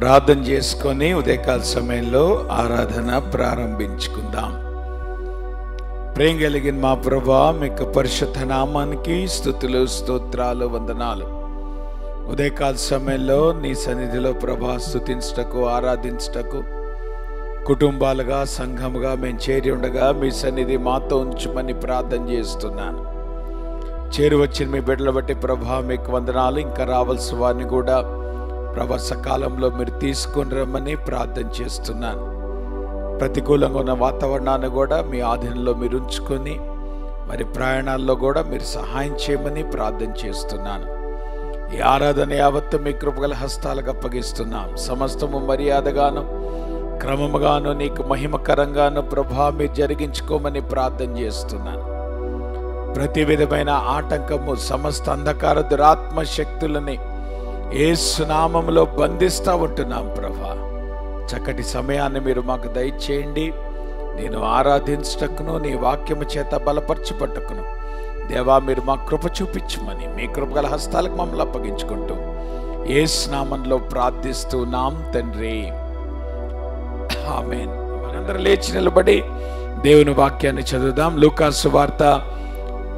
ప్రార్థన చేసుకొని ఉదయకాల సమయంలో ఆరాధన ప్రారంభించుకుందాం. ప్రేమ కలిగిన మా ప్రభువా, మీకు పరిశుద్ధ నామానికి స్తుతులు, స్తోత్రాలు, వందనాలు. ఉదయకాల సమయంలో నీ సన్నిధిలో ప్రభా స్తుతించుటకు, ఆరాధించుటకు కుటుంబాలుగా, సంఘముగా మేము చేరి ఉండగా మీ సన్నిధి మాతో ఉంచుమని ప్రార్థన చేస్తున్నాను. చేరి వచ్చిన మీ బిడ్డల బట్టి ప్రభా మీకు వందనాలు. ఇంకా రావాల్సిన వారిని కూడా ప్రభా సకాలంలో మీరు తీసుకొని రమ్మని ప్రార్థన చేస్తున్నాను. ప్రతికూలంగా ఉన్న వాతావరణాన్ని కూడా మీ ఆధీనంలో మీరు ఉంచుకొని మరి ప్రయాణాల్లో కూడా మీరు సహాయం చేయమని ప్రార్థన చేస్తున్నాను. ఈ ఆరాధన యావత్తు మీ కృపగల హస్తాలకు అప్పగిస్తున్నాం. సమస్తము మర్యాదగాను క్రమముగాను నీకు మహిమకరంగాను ప్రభా మీరు జరిగించుకోమని ప్రార్థన చేస్తున్నాను. ప్రతి విధమైన ఆటంకము, సమస్త అంధకార దురాత్మ శక్తులని యేసు నామములో బంధిస్తూ ఉంటున్నాం ప్రభా. చక్కటి సమయాన్ని మీరు మాకు దయచేయండి. నేను ఆరాధించటకును నీ వాక్యము చేత బలపరచబట్టుకును దేవా మీరు మా కృప చూపించమని మీ కృపగల హస్తాలకు మమ్మల్ని అప్పగించుకుంటూ యేసు నామంలో ప్రార్థిస్తున్నాం తండ్రి, ఆమేన్. మనందరూ లేచి నిలబడి దేవుని వాక్యాన్ని చదువుదాం. లూకా సువార్త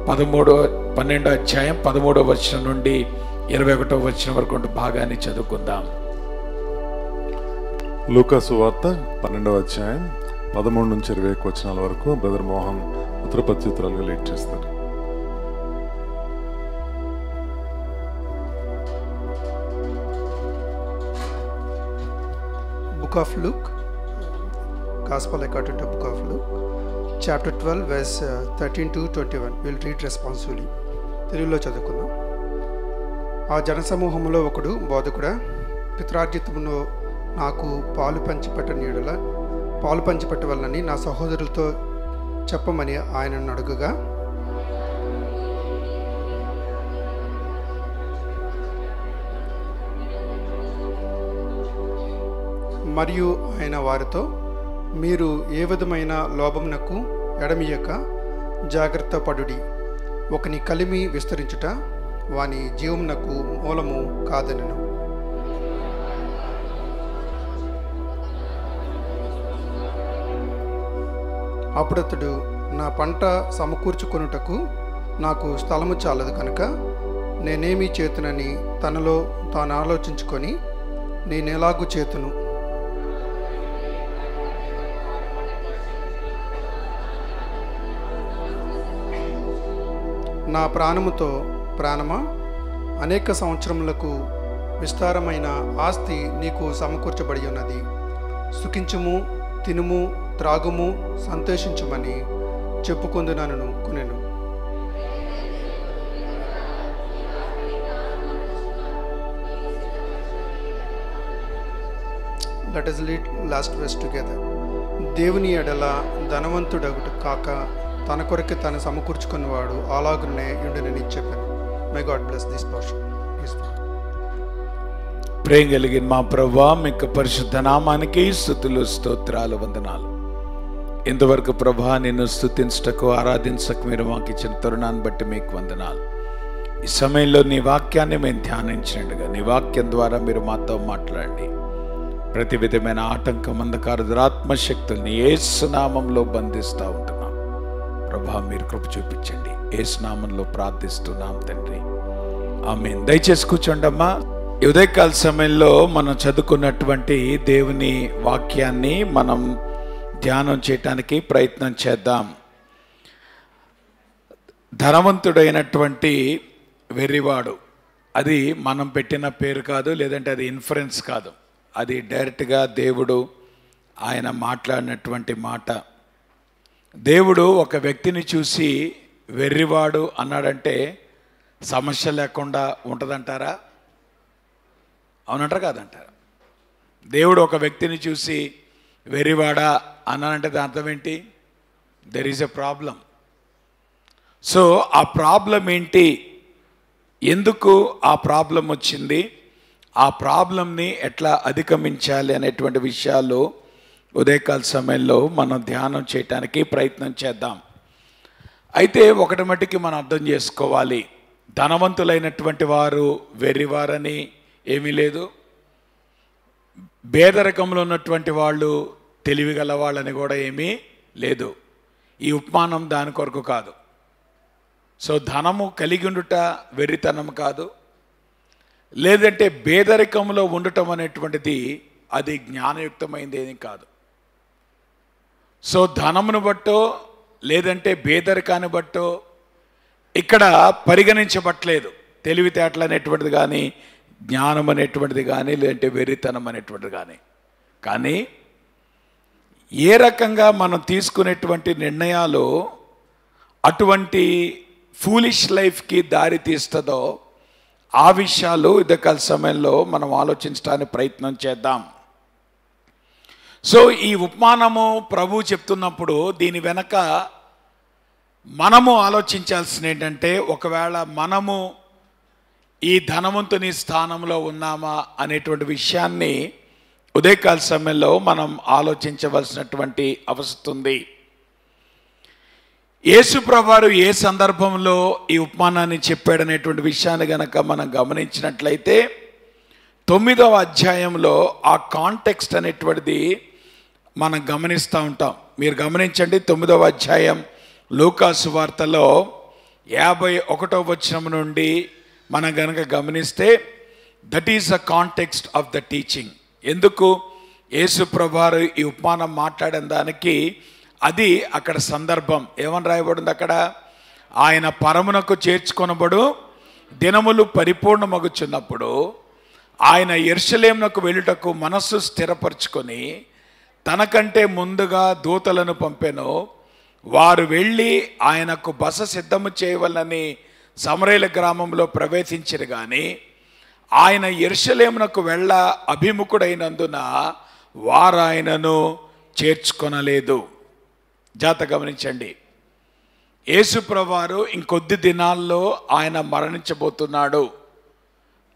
12వ అధ్యాయం 13వ వచనం నుండి 21వ వచనం వరకు భాగాన్ని చదువుకుందాం. లూకా సువార్త 12వ అధ్యాయం 13 నుంచి 21 వచనాల వరకు బ్రదర్ మోహన్ ఉత్తరపత్రిత్రాలుగా లీడ్ చేస్తారు. Book of Luke, Gospel according to Book of Luke, chapter 12, verse 13 to 21. We'll read responsibly. తెలుగులో చదువుకుందాం. ఆ జనసమూహంలో ఒకడు, బోధకుడా, పిత్రార్జితమును నాకు పాలు పంచిపెట్టవలనని నా సహోదరులతో చెప్పమని ఆయనను అడుగగా, మరియు ఆయన వారితో, మీరు ఏ విధమైన లోభమునకు ఎడమియక జాగ్రత్త పడుడి. ఒకని కలిమి విస్తరించుట వాని జీవమునకు మూలము కాదనెను. అప్పుడతడు, నా పంట సమకూర్చుకొనుటకు నాకు స్థలము చాలదు కనుక నేనేమీ చేతునని తనలో తాను ఆలోచించుకొని, నేనెలాగూ చేతును, నా ప్రాణముతో ప్రాణమా, అనేక సంవత్సరములకు విస్తారమైన ఆస్తి నీకు సమకూర్చబడి ఉన్నది. సుఖించుము, తినుము, త్రాగుము, సంతోషించుమని చెప్పుకొందునను కొనెను. Let us read last verse together. దేవుని ఎడల ధనవంతుడగుట కాక తన కొరకు తను సమకూర్చుకున్నవాడు అలాగునే ఉండునని చెప్పాను. May God bless this portion. ప్రేమ కలిగిన మా ప్రభువా, మీకు పరిశుద్ధ నామానికి స్తుతులు, స్తోత్రాలు, వందనాలు. ఇంతవరకు ప్రభా నిన్ను స్తుతించటకు, ఆరాధించకు మీరు మాకు ఇచ్చిన తరుణాన్ని బట్టి మీకు వందనాలు. ఈ సమయంలో నీ వాక్యాన్ని మేము ధ్యానించినట్టుగా నీ వాక్యం ద్వారా మీరు మాతో మాట్లాడండి. ప్రతి విధమైన ఆటంకం, అంధకార దురాత్మశక్తుల్ని యేసు నామంలో బంధిస్తూ ఉంటున్నాం ప్రభా. మీరు కృప చూపించండి. యేసు నామంలో ప్రార్థిస్తున్నాం తండ్రి, ఆమేన్. దయచేసి కూర్చోండమ్మా. ఈ ఉదయకాల సమయంలో మనం చదువుకున్నటువంటి దేవుని వాక్యాన్ని మనం ధ్యానం చేయటానికి ప్రయత్నం చేద్దాం. ధనవంతుడైనటువంటి వెర్రివాడు, అది మనం పెట్టిన పేరు కాదు, లేదంటే అది ఇన్ఫరెన్స్ కాదు, అది డైరెక్ట్గా దేవుడు ఆయన మాట్లాడినటువంటి మాట. దేవుడు ఒక వ్యక్తిని చూసి వెర్రివాడు అన్నాడంటే సమస్య లేకుండా ఉంటుందంటారా? అవునంటారా కాదంటారా? దేవుడు ఒక వ్యక్తిని చూసి వెర్రివాడా అన్నానంటే దాని అర్థం ఏంటి? There is a problem. So ఆ ప్రాబ్లం ఏంటి, ఎందుకు ఆ ప్రాబ్లం వచ్చింది, ఆ ప్రాబ్లంని ఎట్లా అధిగమించాలి అనేటువంటి విషయాలు ఉదయకాల సమయంలో మనం ధ్యానం చేయటానికి ప్రయత్నం చేద్దాం. అయితే ఒకటి మట్టికి మనం అర్థం చేసుకోవాలి, ధనవంతులైనటువంటి వారు వెర్రివారని ఏమీ లేదు, పేదరికంలో ఉన్నటువంటి వాళ్ళు తెలివిగల వాళ్ళని కూడా ఏమీ లేదు. ఈ ఉపమానం దాని కొరకు కాదు. సో ధనము కలిగి ఉండుట వెర్రితనం కాదు, లేదంటే పేదరికంలో ఉండటం అనేటువంటిది అది జ్ఞానయుక్తమైనది ఏం కాదు. సో ధనమును బట్టో లేదంటే పేదరికాన్ని బట్టో ఇక్కడ పరిగణించబట్టలేదు తెలివితేటలు అనేటువంటిది కానీ, జ్ఞానం అనేటువంటిది కానీ, లేదంటే వెర్రితనం అనేటువంటిది కానీ ఏ రకంగా మనం తీసుకునేటువంటి నిర్ణయాలు అటువంటి ఫూలిష్ లైఫ్కి దారి తీస్తుందో ఆ విషయాలు ఉదయకాల సమయంలో మనం ఆలోచించడానికి ప్రయత్నం చేద్దాం. సో ఈ ఉపమానము ప్రభు చెప్తున్నప్పుడు దీని వెనక మనము ఆలోచించాల్సిన ఏంటంటే, ఒకవేళ మనము ఈ ధనవంతుని స్థానంలో ఉన్నామా అనేటువంటి విషయాన్ని ఉదయకాల సమయంలో మనం ఆలోచించవలసినటువంటి అవసరం ఉంది. యేసు ప్రభువారు ఏ సందర్భంలో ఈ ఉపమానాన్ని చెప్పాడనేటువంటి విషయాన్ని గనక మనం గమనించినట్లయితే 9వ అధ్యాయంలో ఆ కాంటెక్స్ట్ అనేటువంటిది మనం గమనిస్తూ ఉంటాం. మీరు గమనించండి, 9వ అధ్యాయం లూకాసు వార్తలో 51వ వచనం నుండి మనం గనక గమనిస్తే that is the context of the teaching. ఎందుకు యేసు ప్రభువారు ఈ ఉపమానం మాట్లాడిన దానికి అది అక్కడ సందర్భం. ఏమని రాయబడింది అక్కడ? ఆయన పరమునకు చేర్చుకొనబడు దినములు పరిపూర్ణమగుచున్నప్పుడు ఆయన యెరూషలేమునకు వెళ్ళుటకు మనస్సు స్థిరపరచుకొని తనకంటే ముందుగా దూతలను పంపెను. వారు వెళ్ళి ఆయనకు బస సిద్ధము చేయవలనని సమరయల గ్రామంలో ప్రవేశించిరు గాని ఆయన యెరూషలేమునకు వెళ్ళ అభిముఖుడైనందున వారు ఆయనను చేర్చుకొనలేదు. జాత గమనించండి, యేసు ప్రభువారు ఇంకొద్ది దినాల్లో ఆయన మరణించబోతున్నాడు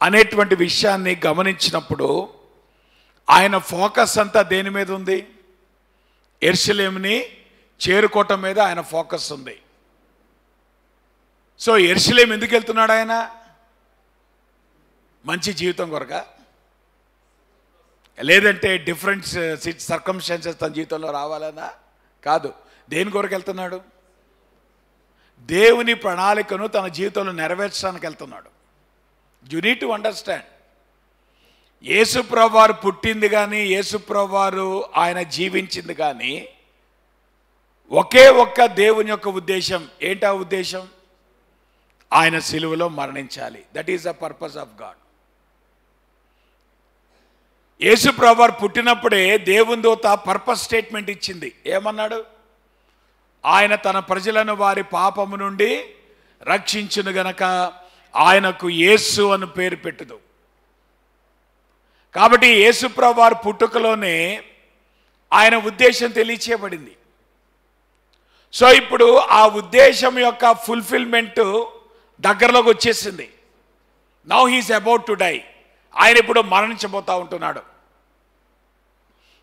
అనేటువంటి విషయాన్ని గమనించినప్పుడు ఆయన ఫోకస్ అంతా దేని మీద ఉంది? యెరూషలేముని చేరుకోవటం మీద ఆయన ఫోకస్ ఉంది. సో యెరూషలేము ఎందుకు వెళ్తున్నాడు ఆయన? మంచి జీవితం కొరక, లేదంటే డిఫరెంట్ సర్కమ్స్టాన్సెస్ తన జీవితంలో రావాలన్నా? కాదు. దేని కొరకు వెళ్తున్నాడు? దేవుని ప్రణాళికను తన జీవితంలో నెరవేర్చడానికి వెళ్తున్నాడు. యు నీడ్ టు అండర్స్టాండ్, యేసు ప్రభువారు పుట్టింది కానీ, యేసు ప్రభువారు ఆయన జీవించింది కానీ ఒకే ఒక్క దేవుని యొక్క ఉద్దేశం. ఏంటా ఉద్దేశం? ఆయన సిలువలో మరణించాలి. That is the purpose of God. యేసు ప్రభువారు పుట్టినప్పుడే దేవుని దూత పర్పస్ స్టేట్మెంట్ ఇచ్చింది. ఏమన్నాడు? ఆయన తన ప్రజలను వారి పాపము నుండి రక్షించును గనక ఆయనకు యేసు అని పేరు పెట్టుదు. కాబట్టి యేసు ప్రభువారు పుట్టుకలోనే ఆయన ఉద్దేశం తెలియచేయబడింది. సో ఇప్పుడు ఆ ఉద్దేశం యొక్క ఫుల్ఫిల్మెంట్ దగ్గరలోకి వచ్చేసింది. Now he's about to die. ఆయన ఇప్పుడు మరణించబోతూ ఉంటున్నాడు.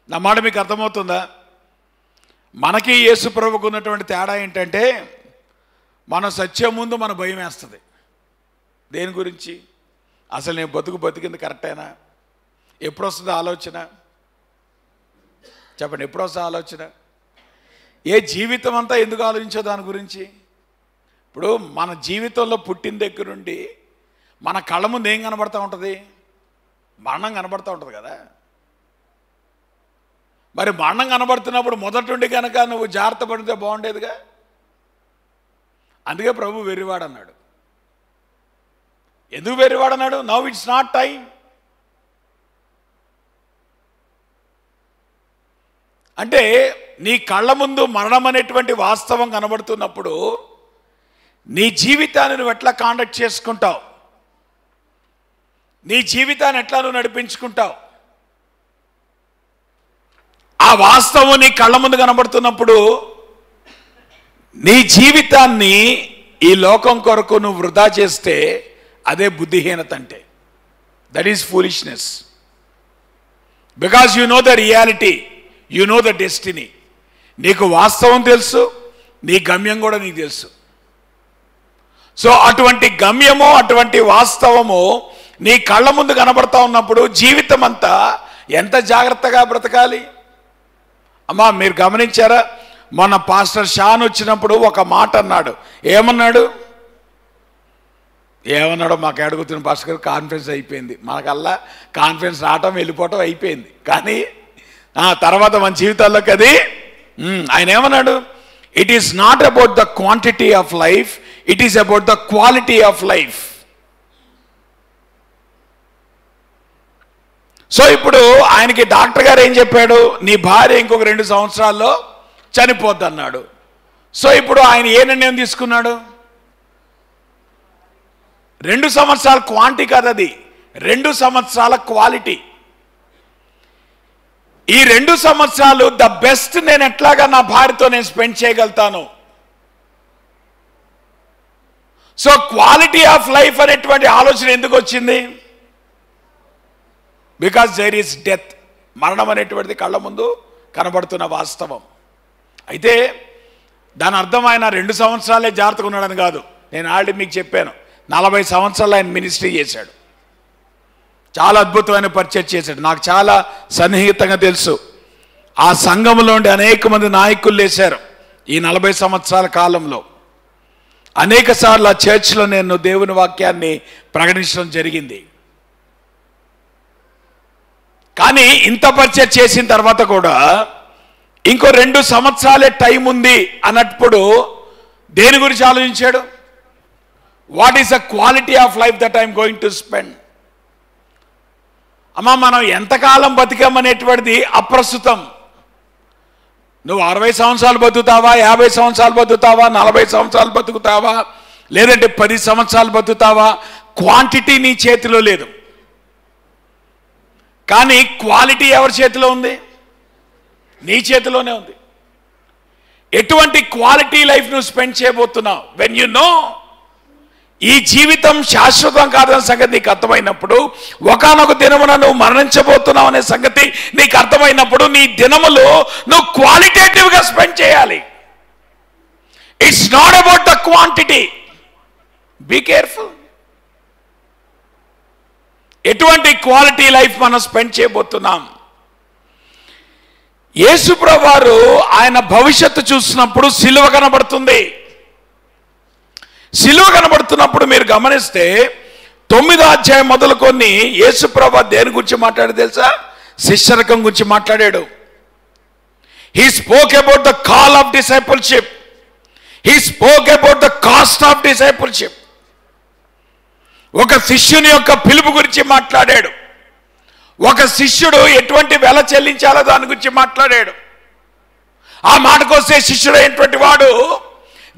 నా మాట మీకు అర్థమవుతుందా? మనకి యేసు ప్రభువుకు ఉన్నటువంటి తేడా ఏంటంటే, మన సత్యం ముందు మన భయం వేస్తుంది. దేని గురించి? అసలు నేను బతికింది కరెక్టేనా? ఎప్పుడు వస్తుంది ఆలోచన? చెప్పండి, ఎప్పుడు వస్తుంది ఆలోచన? ఏ జీవితం అంతా ఎందుకు ఆలోచించో దాని గురించి? ఇప్పుడు మన జీవితంలో పుట్టిన దగ్గర నుండి మన కళ్ళ ముందు ఏం కనబడుతూ ఉంటుంది? మరణం కనబడుతూ ఉంటుంది కదా. మరి మరణం కనబడుతున్నప్పుడు మొదటి నుండి కనుక నువ్వు జాగ్రత్త పడితే బాగుండేదిగా. అందుకే ప్రభు వెర్రివాడన్నాడు. ఎందుకు వెర్రివాడన్నాడు? Now it's not time. అంటే నీ కళ్ళ ముందు మరణం అనేటువంటి వాస్తవం కనబడుతున్నప్పుడు నీ జీవితాన్ని నువ్వు ఎట్లా కాండక్ట్ చేసుకుంటావు? నీ జీవితాన్ని ఎట్లా నువ్వు నడిపించుకుంటావు? ఆ వాస్తవం నీ కళ్ళ ముందు కనబడుతున్నప్పుడు నీ జీవితాన్ని ఈ లోకం కొరకు నువ్వు వృధా చేస్తే అదే బుద్ధిహీనత. అంటే that is foolishness. Because you know the reality, you know the destiny. నీకు వాస్తవం తెలుసు, నీ గమ్యం కూడా నీకు తెలుసు. సో అటువంటి గమ్యము, అటువంటి వాస్తవము నీ కళ్ళ ముందు కనబడతా ఉన్నప్పుడు జీవితం అంతా ఎంత జాగ్రత్తగా బ్రతకాలి. అమ్మా మీరు గమనించారా, మొన్న పాస్టర్ షాన్ వచ్చినప్పుడు ఒక మాట అన్నాడు. ఏమన్నాడో మాకు అడుగుతున్న పాస్టర్ గారు, కాన్ఫరెన్స్ అయిపోయింది. మనకల్లా కాన్ఫరెన్స్ రావటం వెళ్ళిపోవటం అయిపోయింది. కానీ తర్వాత మన జీవితాల్లోకి అది ఆయన ఏమన్నాడు, it is not about the quantity of life, it is about the quality of life. So ఇప్పుడు ఆయనకి డాక్టర్ గారు ఏం చెప్పాడు, నీ భార్య ఇంకొక 2 సంవత్సరాల్లో చనిపోద్ది అన్నాడు. సో ఇప్పుడు ఆయన ఏ నిర్ణయం తీసుకున్నాడు? 2 సంవత్సరాల క్వాంటిటీ కాదు, అది 2 సంవత్సరాల క్వాలిటీ. ఈ 2 సంవత్సరాలు ద బెస్ట్ నేను ఎట్లాగా నా భార్యతో నేను స్పెండ్ చేయగలుగుతాను. సో క్వాలిటీ ఆఫ్ లైఫ్ అనేటువంటి ఆలోచన ఎందుకు వచ్చింది? బికాజ్ దేర్ ఈస్ డెత్, మరణం అనేటువంటిది కళ్ళ ముందు కనబడుతున్న వాస్తవం. అయితే దాని అర్థం ఆయన 2 సంవత్సరాలే జాగ్రత్తగా ఉన్నాడని కాదు. నేను ఆల్రెడీ మీకు చెప్పాను, 40 సంవత్సరాలు ఆయన మినిస్ట్రీ చేశాడు, చాలా అద్భుతమైన పరిచయం చేశాడు. నాకు చాలా సన్నిహితంగా తెలుసు. ఆ సంఘంలోండి అనేక మంది నాయకులు లేశారు ఈ 40 సంవత్సరాల కాలంలో. అనేక సార్లు ఆ చర్చ్లో నేను దేవుని వాక్యాన్ని ప్రకటించడం జరిగింది. కానీ ఇంత పరిచయం చేసిన తర్వాత కూడా ఇంకో 2 సంవత్సరాలే టైం ఉంది అన్నప్పుడు దేని గురించి ఆలోచించాడు? What is the quality of life that I'm going to spend. అమ్మా మనం ఎంతకాలం బతికామనేటువంటిది అప్రస్తుతం. నువ్వు 60 సంవత్సరాలు బతుకుతావా, 50 సంవత్సరాలు బతుకుతావా, 40 సంవత్సరాలు బతుకుతావా, లేదంటే 10 సంవత్సరాలు బతుకుతావా, క్వాంటిటీ నీ చేతిలో లేదు. కానీ క్వాలిటీ ఎవరి చేతిలో ఉంది? నీ చేతిలోనే ఉంది. ఎటువంటి క్వాలిటీ లైఫ్ నువ్వు స్పెండ్ చేయబోతున్నావు? వెన్ యు నో ఈ జీవితం శాశ్వతం కాదనే సంగతి నీకు అర్థమైనప్పుడు, ఒకానొక దినమున నువ్వు మరణించబోతున్నావు అనే సంగతి నీకు అర్థమైనప్పుడు, నీ దినములు నువ్వు క్వాలిటేటివ్గా స్పెండ్ చేయాలి. It's not about the quantity. Be careful. ఎటువంటి క్వాలిటీ లైఫ్ మనం స్పెండ్ చేయబోతున్నాం? యేసుప్రభువు వారు ఆయన భవిష్యత్తు చూసినప్పుడు సిలువ కనబడుతుంది. సిలువ కనబడుతున్నప్పుడు మీరు గమనిస్తే 9వ అధ్యాయం మొదలుకొని యేసుప్రభువు దేని గురించి మాట్లాడాడు తెలుసా? శిష్యరకం గురించి మాట్లాడాడు. He spoke about the call of discipleship. He spoke about the cost of discipleship. ఒక శిష్యుని యొక్క పిలుపు గురించి మాట్లాడాడు. ఒక శిష్యుడు ఎటువంటి వెల చెల్లించాలో దాని గురించి మాట్లాడాడు. ఆ మాటకొస్తే శిష్యుడు అయినటువంటి వాడు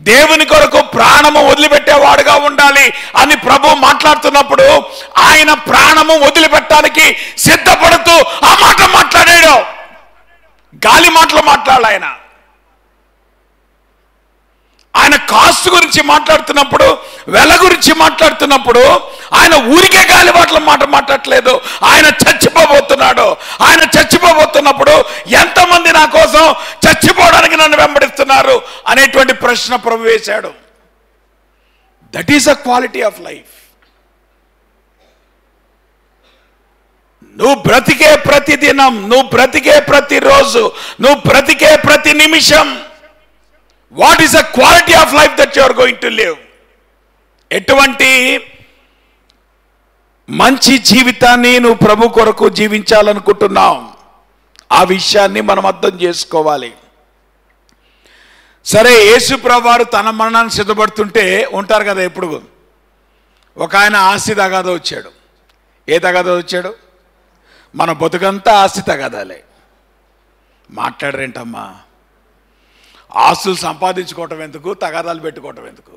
దేవుని కొరకు ప్రాణము వదిలిపెట్టేవాడుగా ఉండాలి అని ప్రభు మాట్లాడుతున్నప్పుడు ఆయన ప్రాణము వదిలిపెట్టడానికి సిద్ధపడుతూ ఆ మాట మాట్లాడాడు. గాలి మాటలు మాట్లాడాలి. ఆయన కాస్ట్ గురించి మాట్లాడుతున్నప్పుడు, వెల గురించి మాట్లాడుతున్నప్పుడు ఆయన ఊరికే గాలి మాట మాట్లాడట్లేదు. ఆయన చచ్చిపోబోతున్నాడు. ఆయన చచ్చిపోబోతున్నప్పుడు ఎంతమంది నా కోసం చచ్చిపోవడానికి నన్ను వెంబడిస్తున్నారు అనేటువంటి ప్రశ్న ప్రభు వేశాడు. That is a quality of life. నువ్వు బ్రతికే ప్రతి దినం, నువ్వు బ్రతికే ప్రతిరోజు, నువ్వు బ్రతికే ప్రతి నిమిషం, what is the quality of life that you are going to live? ఎటువంటి మంచి జీవితాన్ని నువ్వు ప్రభు కొరకు జీవించాలనుకుంటున్నావు? ఆ విషయాన్ని మనం అర్థం చేసుకోవాలి. సరే, యేసు ప్రభు వారు తన మరణాన్ని సిద్ధపడుతుంటే ఉంటారు కదా, ఎప్పుడు ఒక ఆయన ఆస్తి తగాదా వచ్చాడు. ఏ తగాదా వచ్చాడు? మన బతుకంతా ఆస్తి తగాదాలే. మాట్లాడరేంటమ్మా? ఆస్తులు సంపాదించుకోవటం ఎందుకు, తగాదాలు పెట్టుకోవటం ఎందుకు?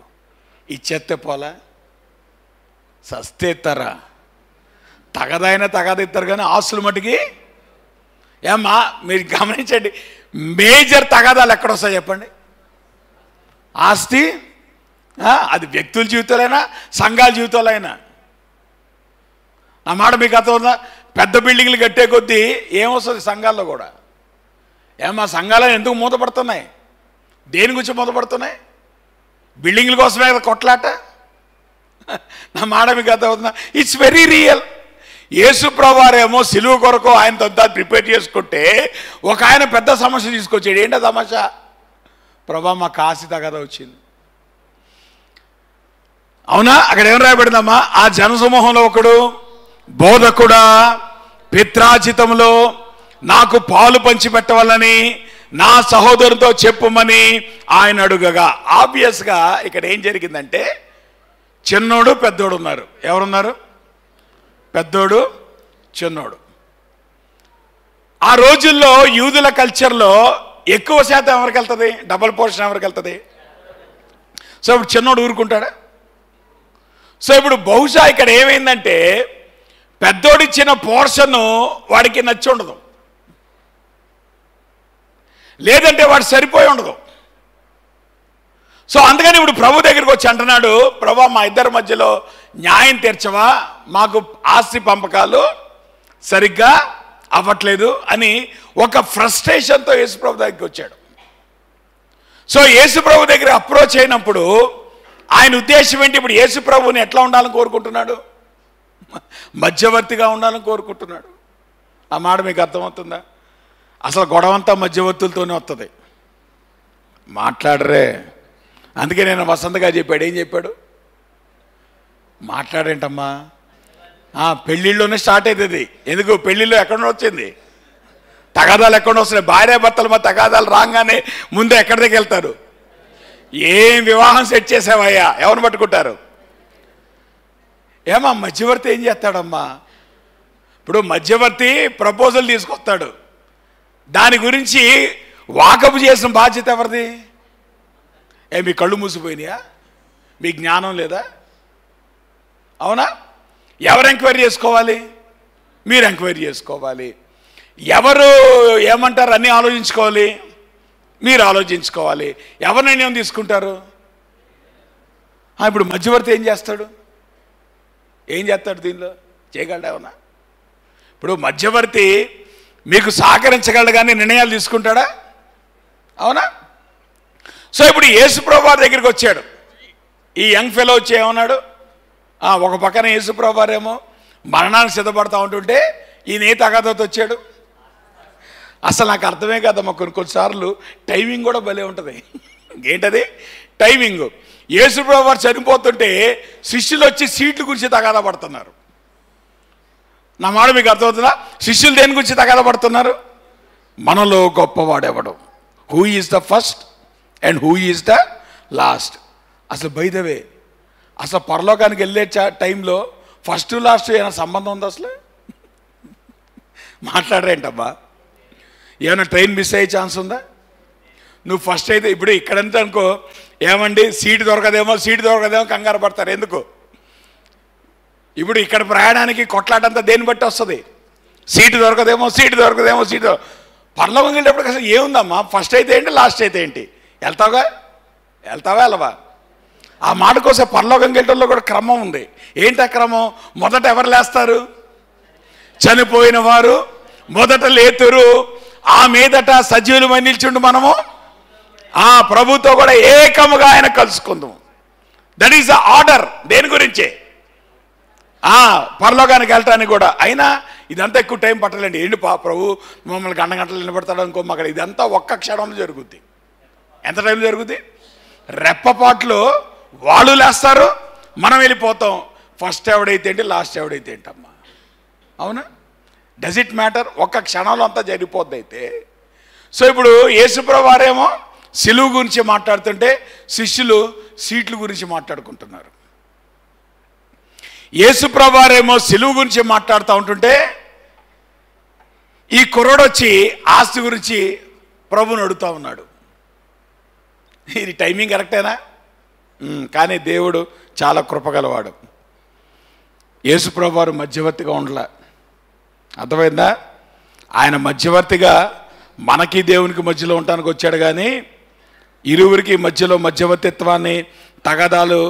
ఇచ్చేస్తే పోలా, సస్తేస్తారా? తగదైనా తగదిస్తారు కానీ ఆస్తులు మటుకి ఏమ్మా మీరు గమనించండి. మేజర్ తగాదాలు ఎక్కడొస్తాయి చెప్పండి? ఆస్తి అది వ్యక్తుల జీవితాలైనా సంఘాల జీవితాలైనా. నా మాట మీకు అర్థం ఉందా? పెద్ద బిల్డింగ్లు కట్టే కొద్దీ ఏమొస్తుంది సంఘాల్లో కూడా? ఏమా సంఘాలు ఎందుకు మూతపడుతున్నాయి? దేని గురించి మూతపడుతున్నాయి? బిల్డింగ్ల కోసమే కదా కొట్లాట. నా మాట మీకు అర్థం అవుతుందా? It's very real. యేసు ప్రభువారేమో సిలువ కొరకు ఆయనతో ప్రిపేర్ చేసుకుంటే ఒక ఆయన పెద్ద సమస్య తీసుకొచ్చాడు. ఏంటో సమస్య? ప్రభా మా కాశీ తగదా వచ్చింది. అవునా? అక్కడ ఏం రాయబడిందమ్మా? ఆ జనసమూహంలో ఒకడు, బోధకుడా పిత్రాజితంలో నాకు పాలు పంచిపెట్టవాలని నా సహోదరుతో చెప్పుమని ఆయన అడుగగా, ఆబ్వియస్గా ఇక్కడ ఏం జరిగిందంటే చిన్నోడు పెద్దోడు ఉన్నారు. ఎవరున్నారు? పెద్దోడు చిన్నోడు. ఆ రోజుల్లో యూదుల కల్చర్లో ఎక్కువ శాతం ఎవరికి వెళ్తుంది? డబుల్ పోర్షన్ ఎవరికి వెళ్తుంది? సో ఇప్పుడు చిన్నోడు ఊరుకుంటాడా? సో ఇప్పుడు బహుశా ఇక్కడ ఏమైందంటే పెద్దోడిచ్చిన పోర్షన్ వాడికి నచ్చి ఉండదు, లేదంటే వాడు సరిపోయి ఉండదు. సో అందుకని ఇప్పుడు ప్రభు దగ్గరికి వచ్చి అంటున్నాడు, ప్రభా మా ఇద్దరి మధ్యలో న్యాయం తీర్చవా, మాకు ఆస్తి పంపకాలు సరిగ్గా అవ్వట్లేదు అని ఒక ఫ్రస్ట్రేషన్తో యేసుప్రభు దగ్గరికి వచ్చాడు. సో యేసుప్రభు దగ్గర అప్రోచ్ అయినప్పుడు ఆయన ఉద్దేశం ఏంటి? ఇప్పుడు యేసుప్రభుని ఎట్లా ఉండాలని కోరుకుంటున్నాడు? మధ్యవర్తిగా ఉండాలని కోరుకుంటున్నాడు. ఆ మాట మీకు అర్థమవుతుందా? అసలు గొడవంతా మధ్యవర్తులతోనే వస్తుంది. మాట్లాడరే. అందుకే నేను వసంతగా చెప్పాడు. ఏం చెప్పాడు? మాట్లాడేంటమ్మా, పెళ్ళిళ్ళలోనే స్టార్ట్ అవుతుంది. ఎందుకు? పెళ్ళిళ్ళు ఎక్కడ వచ్చింది? తగాదాలు ఎక్కడ వస్తున్నాయి? భార్యాభర్తలు మా తగాదాలు రాగానే ముందే ఎక్కడి దగ్గర వెళ్తారు? ఏం వివాహం సెట్ చేసావయ్యా, ఎవరిని పట్టుకుంటారు? ఏమా మధ్యవర్తి ఏం చేస్తాడమ్మా? ఇప్పుడు మధ్యవర్తి ప్రపోజల్ తీసుకొస్తాడు, దాని గురించి వాకపు చేసిన బాధ్యత ఎవరిది? మీ కళ్ళు మూసిపోయినాయా? మీ జ్ఞానం లేదా? అవునా? ఎవరు ఎంక్వైరీ చేసుకోవాలి? మీరు ఎంక్వైరీ చేసుకోవాలి. ఎవరు ఏమంటారు అన్నీ ఆలోచించుకోవాలి, మీరు ఆలోచించుకోవాలి. ఎవరు నిర్ణయం తీసుకుంటారు? ఇప్పుడు మధ్యవర్తి ఏం చేస్తాడు? ఏం చేస్తాడు? దీనిలో చేయగలడా? ఏమన్నా? ఇప్పుడు మధ్యవర్తి మీకు సహకరించగలడు కానీ నిర్ణయాలు తీసుకుంటాడా? అవునా? సో ఇప్పుడు యేసుప్రభు వారి దగ్గరికి వచ్చాడు. ఈ యంగ్ ఫెలో వచ్చి ఏమన్నాడు? ఒక పక్కన యేసుప్రభు వారేమో మరణానికి సిద్ధపడతా ఉంటుంటే ఈయన ఏ తగాదాతో వచ్చాడు? అసలు నాకు అర్థమే కదమ్మా. కొన్నిసార్లు టైమింగ్ కూడా భలే ఉంటుంది. ఏంటది? టైమింగ్. యేసుప్రభు వారు చనిపోతుంటే శిష్యులు వచ్చి సీట్ల గురించి తగాదా పడుతున్నారు. నా మాట మీకు అర్థమవుతుందా? శిష్యులు దేని గురించి తగాదా పడుతున్నారు? మనలో గొప్పవాడెవడు? Who is the first and who is the last? అసలు బై ద వే, అసలు పరలోకానికి వెళ్ళే టైంలో ఫస్ట్ లాస్ట్ ఏమైనా సంబంధం ఉందా? అసలు మాట్లాడరేంటబ్బా? ఏమైనా ట్రైన్ మిస్ అయ్యే ఛాన్స్ ఉందా? నువ్వు ఫస్ట్ అయితే ఇప్పుడు ఇక్కడంతా అనుకో, ఏమండి సీటు దొరకదేమో కంగారు పడతారు. ఎందుకు? ఇప్పుడు ఇక్కడ ప్రయాణానికి కొట్లాటంతా దేన్ని బట్టి వస్తుంది? సీటు దొరకదేమో. పరలోకం వెళ్ళేటప్పుడు అసలు ఏముందమ్మా? ఫస్ట్ అయితే ఏంటి, లాస్ట్ అయితే ఏంటి? వెళ్తావా వెళ్ళవా? ఆ మాట కోసం పరలోకం వెళ్ళటంలో కూడా క్రమం ఉంది. ఏంటి ఆ క్రమం? మొదట ఎవరు లేస్తారు? చనిపోయిన వారు మొదట లేతురు, ఆ మీదట సజీవులమై నిల్చుండు మనము ఆ ప్రభుతో కూడా ఏకముగా ఆయన కలుసుకుందాం. That is the order. దేని గురించే? పరలోకానికి వెళ్ళటానికి కూడా. అయినా ఇదంతా ఎక్కువ టైం పట్టలేండి. ఏంటి ప్రభు మమ్మల్ని గంటలు నిలబడతాడు అనుకో, అక్కడ ఇదంతా ఒక్క క్షణంలో జరుగుద్ది. ఎంత టైంలో జరుగుద్ది? రెప్పపాట్లో వాళ్ళు లేస్తారు, మనం వెళ్ళిపోతాం. ఫస్ట్ ఎవడైతే ఏంటి, లాస్ట్ ఎవడైతే ఏంటమ్మా? అవునా? Does it matter? ఒక్క క్షణంలో అంతా జరిగిపోద్ది. అయితే సో ఇప్పుడు యేసుప్రభు వారేమో సిలువ గురించి మాట్లాడుతుంటే శిష్యులు సీట్ల గురించి మాట్లాడుకుంటున్నారు. యేసుప్రభు వారేమో సిలువ గురించి మాట్లాడుతూ ఉంటుంటే ఈ కుర్రోడు వచ్చి ఆస్తి గురించి ప్రభుని అడుగుతూ ఉన్నాడు. ఇది టైమింగ్ కరెక్టేనా? కానీ దేవుడు చాలా కృపగలవాడు. యేసుప్రభు వారు మధ్యవర్తిగా ఉండలే. అర్థమైందా? ఆయన మధ్యవర్తిగా మనకి దేవునికి మధ్యలో ఉండటానికి వచ్చాడు కానీ ఇరువురికి మధ్యలో మధ్యవర్తిత్వాన్ని తగాదాలు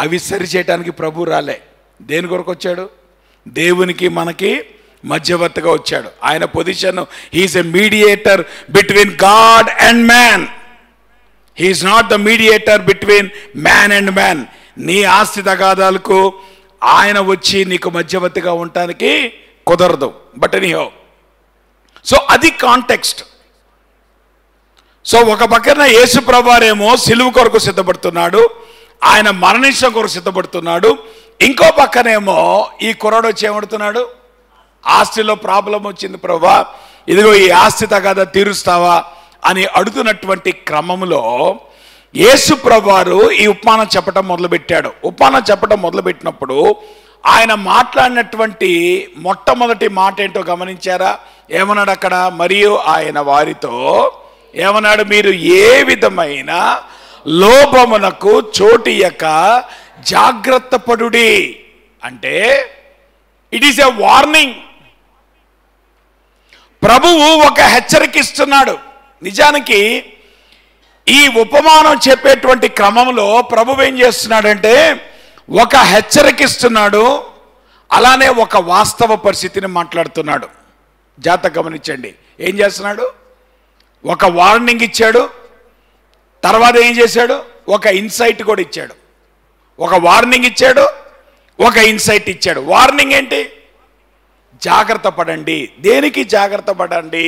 అవి సరి చేయడానికి ప్రభు రాలే. దేని కొరకు వచ్చాడు? దేవునికి మనకి మధ్యవర్తిగా వచ్చాడు. ఆయన position, he's a mediator between God and man. He's not the mediator between man and man. నీ ఆస్తి తగాదాలకు ఆయన వచ్చి నీకు మధ్యవర్తిగా ఉండటానికి కుదరదు. బట్ ఎనీహో, సో అది కాంటెక్స్ట్. సో ఒక పక్కన యేసు ప్రభువారేమో సిలువ కొరకు సిద్ధపడుతున్నాడు, ఆయన మరణించడం కొరకు సిద్ధపడుతున్నాడు. ఇంకో పక్కనేమో ఈ కుర్రాడు వచ్చి ఏమడుతున్నాడు, ఆస్తిలో ప్రాబ్లం వచ్చింది ప్రభువా, ఇదిగో ఈ ఆస్తి తగాదా తీరుస్తావా అని అడుగుతున్నటువంటి క్రమంలో యేసు ప్రభువారు ఈ ఉపమానం చెప్పడం మొదలుపెట్టాడు. ఉపమానం చెప్పడం మొదలుపెట్టినప్పుడు ఆయన మాట్లాడినటువంటి మొట్టమొదటి మాట ఏంటో గమనించారా? ఏమన్నాడు అక్కడ? మరియు ఆయన వారితో ఏమన్నాడు? మీరు ఏ విధమైన లోభమునకు చోటియక జాగ్రత్త పడుడి. అంటే ఇట్ ఈస్ ఎ వార్నింగ్. ప్రభువు ఒక హెచ్చరిక ఇస్తున్నాడు. నిజానికి ఈ ఉపమానం చెప్పేటువంటి క్రమంలో ప్రభువు ఏం చేస్తున్నాడంటే ఒక హెచ్చరిక ఇస్తున్నాడు, అలానే ఒక వాస్తవ పరిస్థితిని మాట్లాడుతున్నాడు. జాగ్రత్తగా గమనించండి. ఏం చేస్తున్నాడు? ఒక వార్నింగ్ ఇచ్చాడు, తర్వాత ఏం చేశాడు? ఒక ఇన్సైట్ కూడా ఇచ్చాడు. ఒక వార్నింగ్ ఇచ్చాడు, ఒక ఇన్సైట్ ఇచ్చాడు. వార్నింగ్ ఏంటి? జాగ్రత్త పడండి. దేనికి జాగ్రత్త పడండి?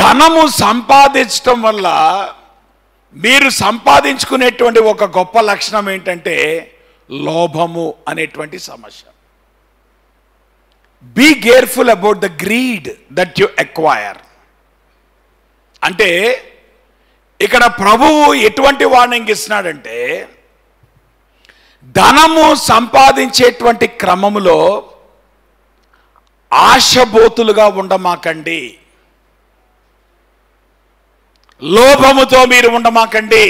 ధనము సంపాదించడం వల్ల మీరు సంపాదించుకునేటువంటి ఒక గొప్ప లక్షణం ఏంటంటే లోభము అనేటువంటి సమస్య. Be careful about the greed that you acquire. అంటే ఇక్కడ ప్రభువు ఎటువంటి వార్నింగ్ ఇస్తున్నాడంటే ధనము సంపాదించేటువంటి క్రమములో ఆశబోతులుగా ఉండమాకండి, లోభముతో మీరు ఉండమాకండి.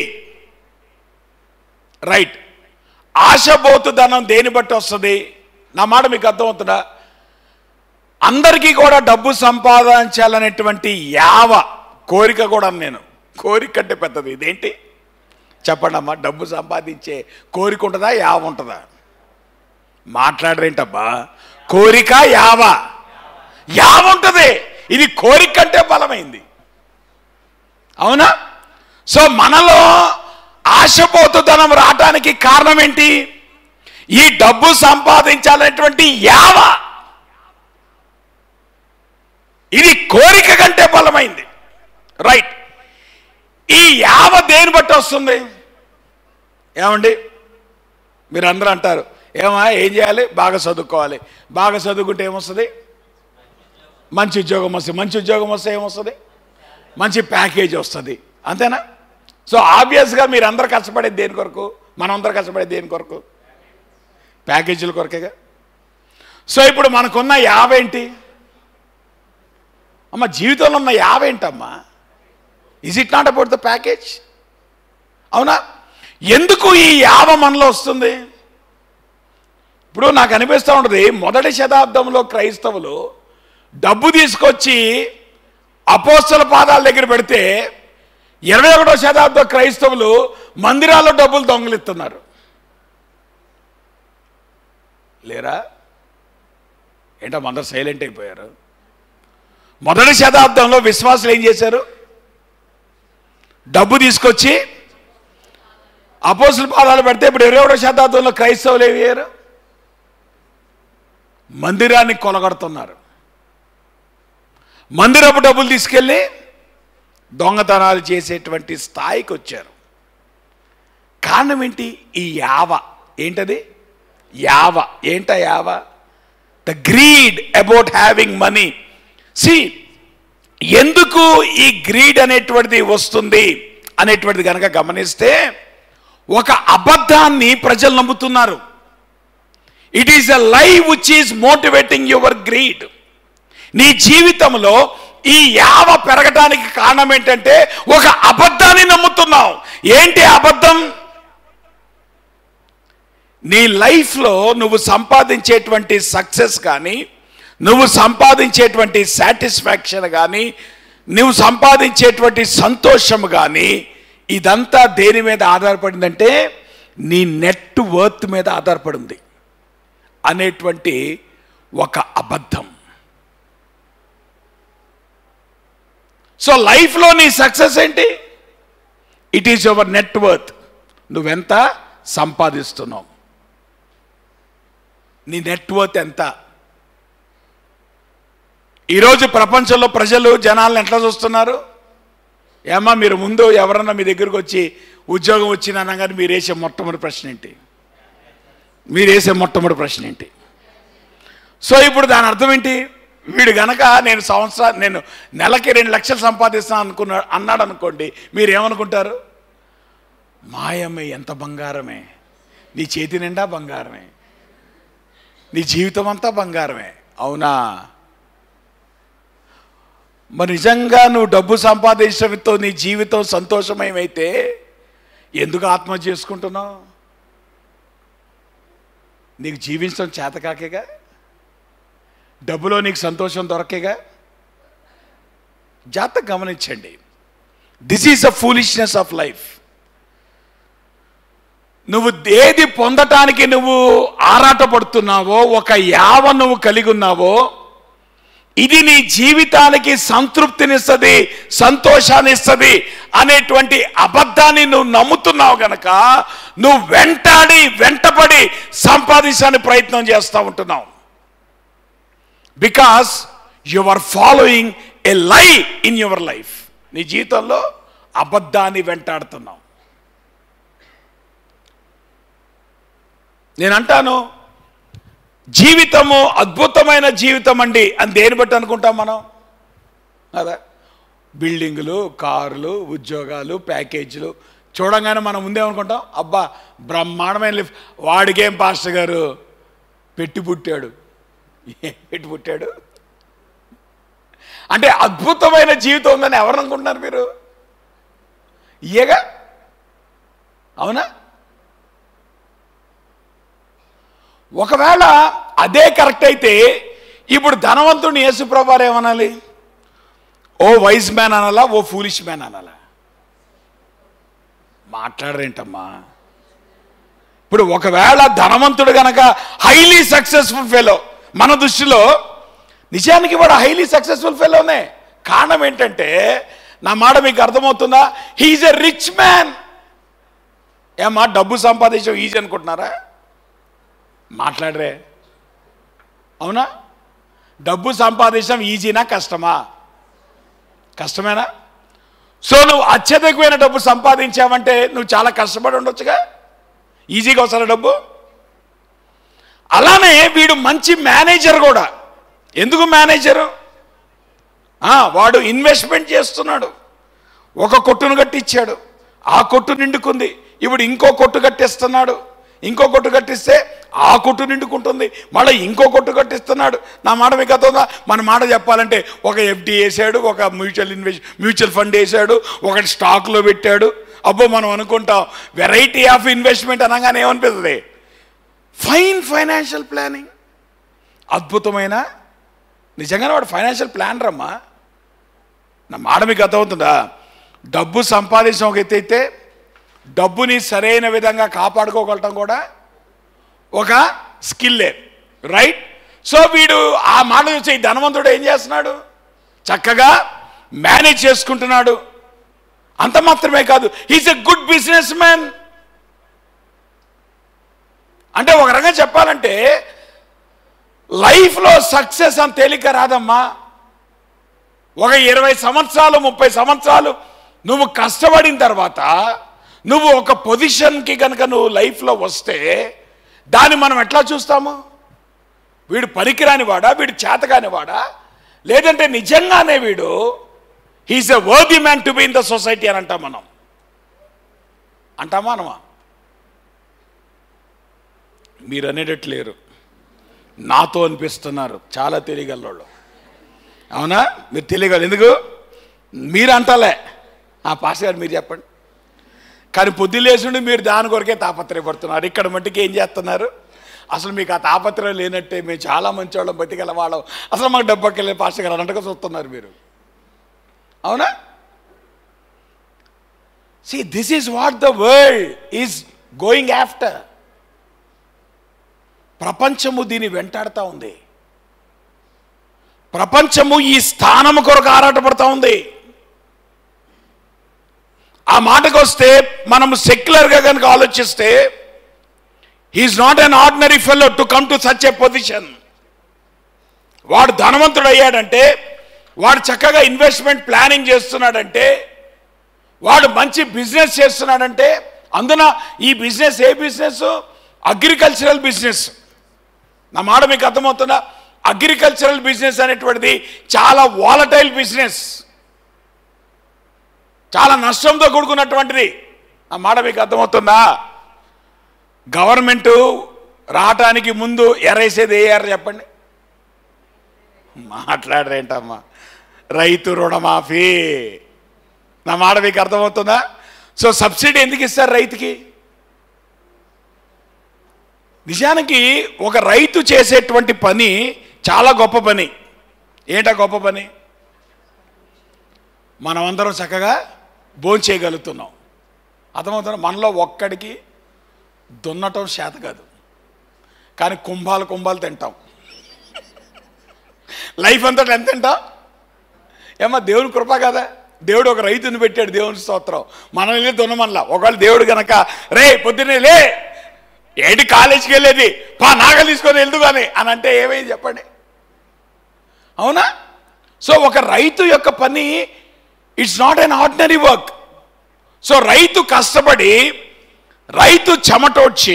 రైట్. ఆశబోతు ధనం దేని బట్టి వస్తుంది? నా మాట మీకు అర్థమవుతుందా? అందరికీ కూడా డబ్బు సంపాదించాలనేటువంటి కోరిక కూడా, నేను కోరిక కంటే పెద్దది ఇదేంటి చెప్పండి అమ్మా? డబ్బు సంపాదించే కోరిక ఉంటుందా, యావ ఉంటుందా? మాట్లాడరేంటబ్బా? కోరిక యావ ఉంటుంది. ఇది కోరిక కంటే బలమైంది, అవునా? సో మనలో ఆశపోతుదనం రావడానికి కారణం ఏంటి? ఈ డబ్బు సంపాదించాలనేటువంటి యావ. ఇది కోరిక కంటే బలమైంది. రైట్. ఈ యావ దేని బట్టి వస్తుంది? ఏమండి మీరు అందరూ అంటారు, ఏం చేయాలి? బాగా చదువుకోవాలి. బాగా చదువుకుంటే ఏమొస్తుంది? మంచి ఉద్యోగం వస్తుంది. మంచి ఉద్యోగం వస్తే ఏమొస్తుంది? మంచి ప్యాకేజ్ వస్తుంది. అంతేనా? సో ఆబ్వియస్గా మీరు అందరూ కష్టపడేది దేని కొరకు? మనం అందరూ కష్టపడేది దేని కొరకు? ప్యాకేజీల కొరకేగా. సో ఇప్పుడు మనకున్న యావ ఏంటి అమ్మ? జీవితంలో ఉన్న యావ ఏంటమ్మా? Is it not about the package? అవునా? ఎందుకు ఈ యావ మనలో వస్తుంది? ఇప్పుడు నాకు అనిపిస్తూ ఉంటుంది, మొదటి శతాబ్దంలో క్రైస్తవులు డబ్బు తీసుకొచ్చి అపోస్తల పాదాల దగ్గర పెడితే 21వ శతాబ్దం క్రైస్తవులు మందిరాల్లో డబ్బులు దొంగలిస్తున్నారు. లేరా? ఏంటో అందరూ సైలెంట్ అయిపోయారు. మొదటి శతాబ్దంలో విశ్వాసులు ఏం చేశారు? డబ్బు తీసుకొచ్చి అపోస్తల పాదాలు పెడితే ఇప్పుడు 21వ శతాబ్దంలో క్రైస్తవులు ఏమి చేయరు? మందిరాన్ని కొలగడుతున్నారు. మందిరపు డబ్బులు తీసుకెళ్ళి దొంగతనాలు చేసేటువంటి స్థాయికి వచ్చారు. కారణం ఏంటి? ఈ యావ. ఏంటది? యావ. ఏంట యావ? The greed about having money. ఎందుకు ఈ గ్రీడ్ అనేటువంటిది వస్తుంది అనేటువంటిది కనుక గమనిస్తే, ఒక అబద్ధాన్ని ప్రజలు నమ్ముతున్నారు. ఇట్ ఈస్ ఎ లై which is motivating your greed. నీ జీవితంలో ఈ యావ పెరగడానికి కారణం ఏంటంటే ఒక అబద్ధాన్ని నమ్ముతున్నావు. ఏంటి అబద్ధం? నీ లైఫ్లో నువ్వు సంపాదించేటువంటి సక్సెస్ కానీ, నువ్వు సంపాదించేటువంటి సాటిస్ఫాక్షన్ కానీ, నువ్వు సంపాదించేటువంటి సంతోషం కానీ, ఇదంతా దేని మీద ఆధారపడిందంటే నీ నెట్ వర్త్ మీద ఆధారపడింది అనేటువంటి ఒక అబద్ధం. సో లైఫ్లో నీ సక్సెస్ ఏంటి? It is your net worth. నువ్వెంత సంపాదిస్తున్నావు, నీ నెట్వర్త్ ఎంత? ఈరోజు ప్రపంచంలో ప్రజలు జనాలను ఎట్లా చూస్తున్నారు? ఏమ్మా మీరు ముందు ఎవరన్నా మీ దగ్గరకు వచ్చి ఉద్యోగం వచ్చినా కానీ మీరు వేసే మొట్టమొదటి ప్రశ్న ఏంటి? సో ఇప్పుడు దాని అర్థం ఏంటి? వీడు గనక నేను నెలకి 2 లక్షలు సంపాదిస్తాను అన్నాడు అనుకోండి, మీరేమనుకుంటారు? మాయమ్మ ఎంత బంగారమే, నీ చేతి నిండా బంగారమే, నీ జీవితం అంతా బంగారమే. అవునా? మరి నిజంగా నువ్వు డబ్బు సంపాదించడంతో నీ జీవితం సంతోషమయమైతే ఎందుకు ఆత్మహత్య చేసుకుంటున్నావు? నీకు జీవించడం చేతకాకేగా, డబ్బులో నీకు సంతోషం దొరకేగా. జాగ్రత్తగా గమనించండి. This is a foolishness of life. నువ్వు ఏది పొందటానికి నువ్వు ఆరాటపడుతున్నావో, ఒక యావ నువ్వు కలిగి ఉన్నావో, ఇది నీ జీవితానికి సంతృప్తినిస్తుంది, సంతోషాన్ని ఇస్తుంది అనేటువంటి అబద్ధాన్ని నువ్వు నమ్ముతున్నావు గనక నువ్వు వెంటపడి సంపాదించడానికి ప్రయత్నం చేస్తూ ఉంటున్నావు. Because you are following a lie in your life. నీ జీవితంలో అబద్ధాన్ని వెంటాడుతున్నావు. నేను అంటాను, జీవితము అద్భుతమైన జీవితం అండి అని దేని బట్టి అనుకుంటాం మనం? అదే బిల్డింగులు, కార్లు, ఉద్యోగాలు, ప్యాకేజీలు చూడంగానే మనం ముందేమనుకుంటాం? అబ్బా బ్రహ్మాండమైన లిఫ్ట్. వాడికేం పాస్టర్ గారు పెట్టి పుట్టాడు అంటే అద్భుతమైన జీవితం ఉందని ఎవరు అనుకుంటున్నారు మీరు? ఇయ్యగా. అవునా? ఒకవేళ అదే కరెక్ట్ అయితే ఇప్పుడు ధనవంతుడిని యేసుప్రభువు వారు ఏమనాలి? ఓ వైజ్ మ్యాన్ అనాలా, ఓ ఫూలిష్ మ్యాన్ అనాలా? మాట్లాడరేంటమ్మా? ఇప్పుడు ఒకవేళ ధనవంతుడు గనక హైలీ సక్సెస్ఫుల్ ఫెలో, మన దృష్టిలో నిజానికి వాడు హైలీ సక్సెస్ఫుల్ ఫెలోనే. కారణం ఏంటంటే, నా మాట మీకు అర్థమవుతుందా? He's a rich man. ఏమా డబ్బు సంపాదించడం ఈజీ అనుకుంటున్నారా? మాట్లాడరే. అవునా? డబ్బు సంపాదించడం ఈజీనా కష్టమా? కష్టమేనా? సో నువ్వు అత్యధికమైన డబ్బు సంపాదించావంటే నువ్వు చాలా కష్టపడి ఉండొచ్చుగా. ఈజీగా వస్తారా డబ్బు? అలానే వీడు మంచి మేనేజర్ కూడా. ఎందుకు మేనేజరు? వాడు ఇన్వెస్ట్మెంట్ చేస్తున్నాడు. ఒక కొట్టును కట్టించాడు, ఆ కొట్టు నిండుకుంది. ఇప్పుడు ఇంకో కొట్టు కట్టిస్తున్నాడు, ఇంకో కొట్టు కట్టిస్తే ఆ కొట్టు నిండుకుంటుంది, మళ్ళీ ఇంకో కొట్టు కట్టిస్తున్నాడు. నా మాట మీకు అర్థంగా? మన మాట చెప్పాలంటే ఒక ఎఫ్డి వేసాడు, ఒక మ్యూచువల్ ఫండ్ వేసాడు, ఒకటి స్టాక్లో పెట్టాడు. అబ్బో మనం అనుకుంటాం వెరైటీ ఆఫ్ ఇన్వెస్ట్మెంట్ అనగానే ఏమనిపిస్తుంది? Financial planning. అద్భుతమైన నిజంగానే వాడు ఫైనాన్షియల్ ప్లాన్ రమ్మా. నా మాట మీకు అర్థమవుతుందా? డబ్బు సంపాదించడం ఒక ఎత్తు అయితే, డబ్బుని సరైన విధంగా కాపాడుకోగలటం కూడా ఒక స్కిల్లే, రైట్? సో వీడు ఆ మాట చూసి ధనవంతుడు ఏం చేస్తున్నాడు? చక్కగా మేనేజ్ చేసుకుంటున్నాడు. అంత మాత్రమే కాదు, he's a good business man. అంటే ఒక రకంగా చెప్పాలంటే లైఫ్లో సక్సెస్ అని తేలిక రాదమ్మా. ఒక 20 సంవత్సరాలు 30 సంవత్సరాలు నువ్వు కష్టపడిన తర్వాత నువ్వు ఒక పొజిషన్కి కనుక నువ్వు లైఫ్లో వస్తే దాన్ని మనం ఎట్లా చూస్తాము? వీడు పనికిరాని వాడా, వీడు చేతగాని వాడా, లేదంటే నిజంగానే వీడు he's a worthy man to be in the society అని అంటాం మనం. అంటామా అనమా? మీరు అనేటట్లేరు, నాతో అనిపిస్తున్నారు చాలా తెలియగలవాళ్ళు. అవునా? మీరు తెలియగలరు. ఎందుకు మీరు అంటలే? పాస్ గారు మీరు చెప్పండి. కానీ పొద్దులేసుండి మీరు దాని కొరకే తాపత్రయపడుతున్నారు. ఇక్కడ మట్టికి ఏం చేస్తున్నారు? అసలు మీకు ఆ తాపత్రయం లేనట్టే మేము చాలా మంచి వాళ్ళం, బతికెళ్ళ వాళ్ళం, అసలు మాకు డబ్బుకెళ్ళే పాస్ గారు అన్నట్టుగా చూస్తున్నారు మీరు. అవునా? See, this is what the world is going after. ప్రపంచము దీన్ని వెంటాడుతూ ఉంది. ప్రపంచము ఈ స్థానము కొరకు ఆరాటపడుతూ ఉంది. ఆ మాటకు వస్తే మనము సెక్యులర్గా కనుక ఆలోచిస్తే he's not an ordinary fellow to come to such a position. వాడు ధనవంతుడు అయ్యాడంటే, వాడు చక్కగా ఇన్వెస్ట్మెంట్ ప్లానింగ్ చేస్తున్నాడంటే, వాడు మంచి బిజినెస్ చేస్తున్నాడంటే, అందున ఈ బిజినెస్ ఏ బిజినెస్? Agricultural business. నా మాట మీకు అర్థమవుతుందా? అగ్రికల్చరల్ బిజినెస్ అనేటువంటిది చాలా వాలటైల్ బిజినెస్, చాలా నష్టంతో కూడుకున్నటువంటిది. నా మాట మీకు అర్థమవుతుందా? గవర్నమెంట్ రావటానికి ముందు ఎరేసేది ఏ ఎర్ర చెప్పండి? మాట్లాడరేంటమ్మా? రైతు రుణమాఫీ. నా మాట మీకు అర్థమవుతుందా? సో సబ్సిడీ ఎందుకు ఇస్తారు రైతుకి? నిజానికి ఒక రైతు చేసేటువంటి పని చాలా గొప్ప పని. ఏంటా గొప్ప పని? మనమందరం చక్కగా భోంచేయగలుగుతున్నాం. అర్థమవుతున్నా? మనలో ఒక్కడికి దున్నటం చేత కాదు, కానీ కుంభాలు తింటాం. లైఫ్ అంతా ఎంత తింటాం? ఏమన్నా దేవుని కృప కదా? దేవుడు ఒక రైతుని పెట్టాడు, దేవుని స్తోత్రం. మనం వెళ్ళి దున్నమనలా. ఒకవేళ దేవుడు గనక రే పొద్దున్నే లే, ఏంటి కాలేజీకి వెళ్ళేది, పా నాగలు తీసుకొని వెళ్దు కానీ అని అంటే ఏమైంది చెప్పండి? అవునా? సో ఒక రైతు యొక్క పని it's not an ordinary work. So రైతు కష్టపడి, రైతు చెమటోడ్చి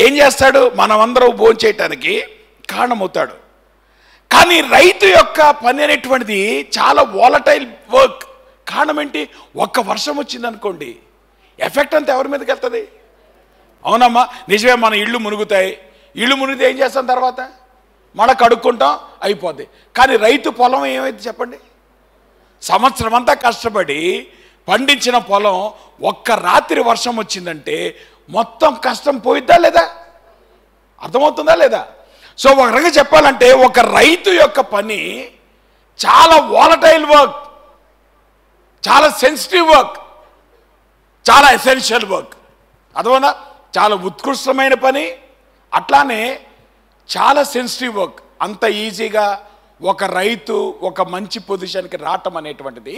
ఏం చేస్తాడు? మనమందరం భోంచేయటానికి కారణమవుతాడు. కానీ రైతు యొక్క పని అనేటువంటిది చాలా వాలటైల్ వర్క్. కారణం ఏంటి? ఒక్క వర్షం వచ్చింది అనుకోండి, ఎఫెక్ట్ అంతా ఎవరి మీదకి వెళ్తుంది? అవునమ్మా, నిజమే. మన ఇళ్ళు మునుగుతాయి. ఇళ్ళు మునిగితే ఏం చేస్తాం? తర్వాత మళ్ళీ కడుక్కుంటాం, అయిపోద్ది. కానీ రైతు పొలం ఏమైంది చెప్పండి? సంవత్సరం అంతా కష్టపడి పండించిన పొలం ఒక్క రాత్రి వర్షం వచ్చిందంటే మొత్తం కష్టం పోయిద్దా లేదా? అర్థమవుతుందా లేదా? సో ఒక రకంగా చెప్పాలంటే ఒక రైతు యొక్క పని చాలా వాలటైల్ వర్క్, చాలా సెన్సిటివ్ వర్క్, చాలా ఎసెన్షియల్ వర్క్. అర్థమవునా? చాలా ఉత్కృష్టమైన పని, అట్లానే చాలా సెన్సిటివ్ వర్క్. అంత ఈజీగా ఒక రైతు ఒక మంచి పొజిషన్కి రావటం అనేటువంటిది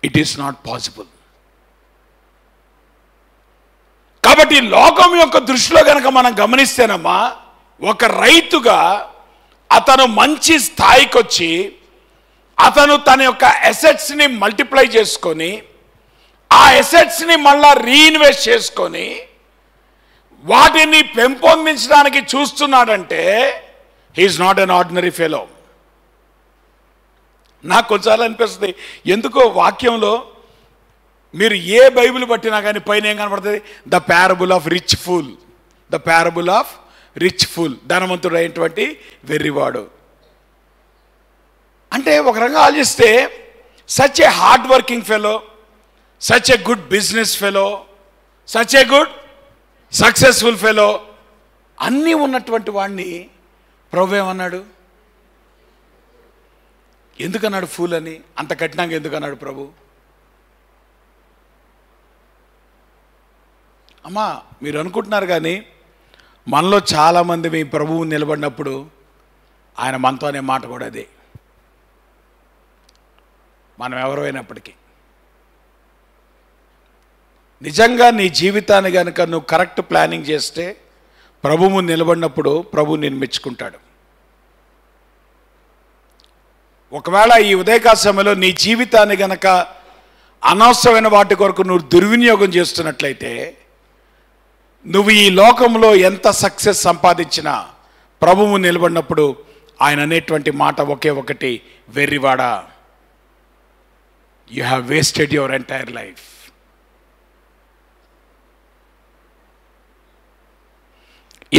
ఇట్ ఈస్ నాట్ పాసిబుల్. కాబట్టి లోకం యొక్క దృష్టిలో కనుక మనం గమనిస్తేనమ్మా, ఒక రైతుగా అతను మంచి స్థాయికి వచ్చి అతను తన యొక్క అసెట్స్ని మల్టిప్లై చేసుకొని ఆ అసెట్స్ని మళ్ళా రీఇన్వెస్ట్ చేసుకొని వాటిని పెంపొందించడానికి చూస్తున్నాడంటే he is not an ordinary fellow. నాకు కొన్నిసార్లు అనిపిస్తుంది, ఎందుకో వాక్యంలో మీరు ఏ బైబిల్ పట్టినా కానీ పైన ఏం కనపడుతుంది? The parable of rich fool. The parable of rich fool, ధనవంతుడు అయినటువంటి వెర్రివాడు. అంటే ఒక రకంగా ఆలోచిస్తే such a hard working fellow, such a good business fellow, such a good successful fellow, అన్నీ ఉన్నటువంటి వాడిని ప్రభు ఏమన్నాడు? ఎందుకన్నాడు ఫూల్ అని? అంత కఠినంగా ఎందుకన్నాడు ప్రభు? అమ్మా, మీరు అనుకుంటున్నారు కానీ మనలో చాలామంది మీ ప్రభువు నిలబడినప్పుడు ఆయన మనతో అనే మాట కూడా అదే. మనం ఎవరైనప్పటికీ నిజంగా నీ జీవితాన్ని కనుక నువ్వు కరెక్ట్ ప్లానింగ్ చేస్తే ప్రభువు నిలబడినప్పుడు ప్రభు నేను మెచ్చుకుంటాడు. ఒకవేళ ఈ ఉదయకాల సమయంలో నీ జీవితాన్ని గనక అనవసరమైన వాటి కొరకు నువ్వు దుర్వినియోగం చేస్తున్నట్లయితే నువ్వు ఈ లోకంలో ఎంత సక్సెస్ సంపాదించినా ప్రభువు నిలబడినప్పుడు ఆయన అనేటువంటి మాట ఒకే ఒకటి, వెర్రివాడా, you have wasted your entire life.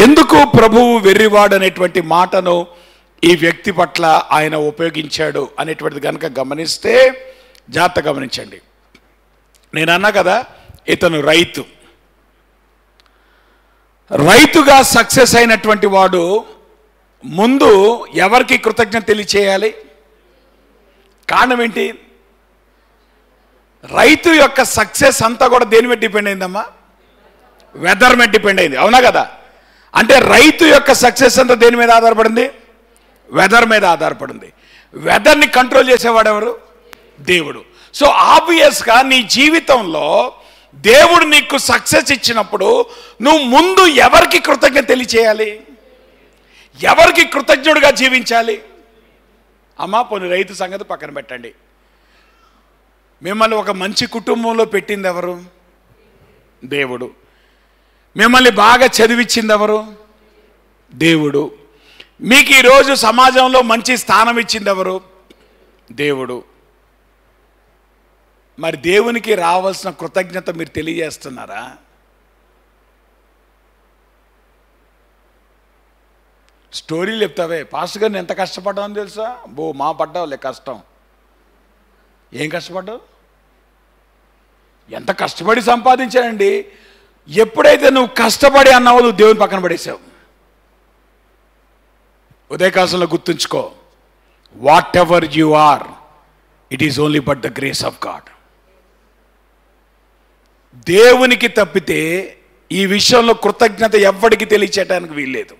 ఎందుకు ప్రభువు వెర్రివాడు అనేటువంటి మాటను ఈ వ్యక్తి పట్ల ఆయన ఉపయోగించాడు అనేటువంటిది కనుక గమనిస్తే జాగ్రత్త గమనించండి. నేను అన్నా కదా, ఇతను రైతుగా సక్సెస్ అయినటువంటి వాడు ముందు ఎవరికి కృతజ్ఞత తెలియచేయాలి? కారణం ఏంటి? రైతు యొక్క సక్సెస్ అంతా కూడా దేని మీద డిపెండ్ అయిందమ్మా? వెదర్ మీద డిపెండ్ అయింది. అవునా కదా? అంటే రైతు యొక్క సక్సెస్ అంతా దేని మీద ఆధారపడింది? వెదర్ మీద ఆధారపడింది. వెదర్ని కంట్రోల్ చేసేవాడు ఎవరు? దేవుడు. సో ఆబ్వియస్గా నీ జీవితంలో దేవుడు నీకు సక్సెస్ ఇచ్చినప్పుడు నువ్వు ముందు ఎవరికి కృతజ్ఞత తెలియచేయాలి? ఎవరికి కృతజ్ఞుడిగా జీవించాలి? అమ్మా పోనీ రైతు సంగతి పక్కన పెట్టండి. మిమ్మల్ని ఒక మంచి కుటుంబంలో పెట్టింది ఎవరు? దేవుడు. మిమ్మల్ని బాగా చదివించింది ఎవరు? దేవుడు. మీకు ఈరోజు సమాజంలో మంచి స్థానం ఇచ్చింది ఎవరు? దేవుడు. మరి దేవునికి రావాల్సిన కృతజ్ఞత మీరు తెలియజేస్తున్నారా? స్టోరీలు చెప్తావే, పాస్టర్ గారిని ఎంత కష్టపడ్డామని తెలుసా? మా పడ్డావులే కష్టం. ఏం కష్టపడ్డావు? ఎంత కష్టపడి సంపాదించానండి. ఎప్పుడైతే నువ్వు కష్టపడి అన్నావో నువ్వు దేవుని పక్కన పడేసావు. ఉదయకాశంలో గుర్తుంచుకో, whatever you are, it is only but the grace of God. దేవునికి తప్పితే ఈ విషయంలో కృతజ్ఞత ఎవ్వడికి తెలియచేయడానికి వీల్లేదు,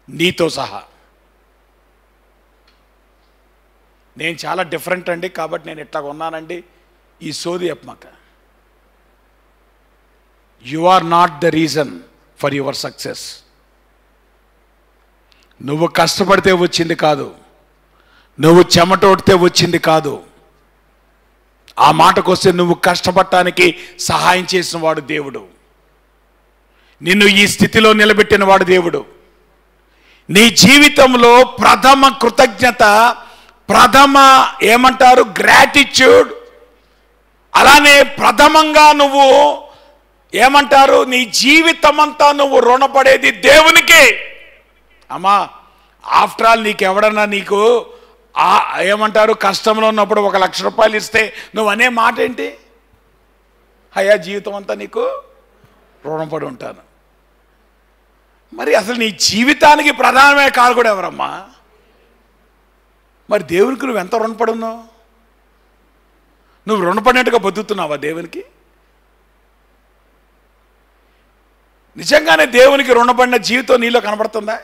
నీతో సహా. నేను చాలా డిఫరెంట్ అండి, కాబట్టి నేను ఇట్లా ఉన్నానండి, ఈ సోది చెప్పమాక. You are not the reason for your success. నువ్వు కష్టపడితే వచ్చింది కాదు, నువ్వు చెమటోడితే వచ్చింది కాదు. ఆ మాటకు వస్తే నువ్వు కష్టపడటానికి సహాయం చేసిన వాడు దేవుడు. నిన్ను ఈ స్థితిలో నిలబెట్టిన వాడు దేవుడు. నీ జీవితంలో ప్రథమ కృతజ్ఞత, ప్రథమ ఏమంటారు, గ్రాటిట్యూడ్. అలానే ప్రథమంగా నువ్వు ఏమంటారు, నీ జీవితం అంతా నువ్వు రుణపడేది దేవునికి. అమ్మా, ఆఫ్టర్ ఆల్ నీకు ఎవడన్నా నీకు ఏమంటారు కష్టంలో ఉన్నప్పుడు 1 లక్ష రూపాయలు ఇస్తే నువ్వు అనే మాట ఏంటి? అయ్యా జీవితం అంతా నీకు రుణపడి ఉంటాను. మరి అసలు నీ జీవితానికి ప్రధానమైన కారకుడు ఎవరమ్మా? మరి దేవునికి నువ్వు ఎంత రుణపడి ఉన్నావు? నువ్వు రుణపడినట్టుగా బతుకుతున్నావా దేవునికి? నిజంగానే దేవునికి రుణపడిన జీవితం నీలో కనబడుతుందా?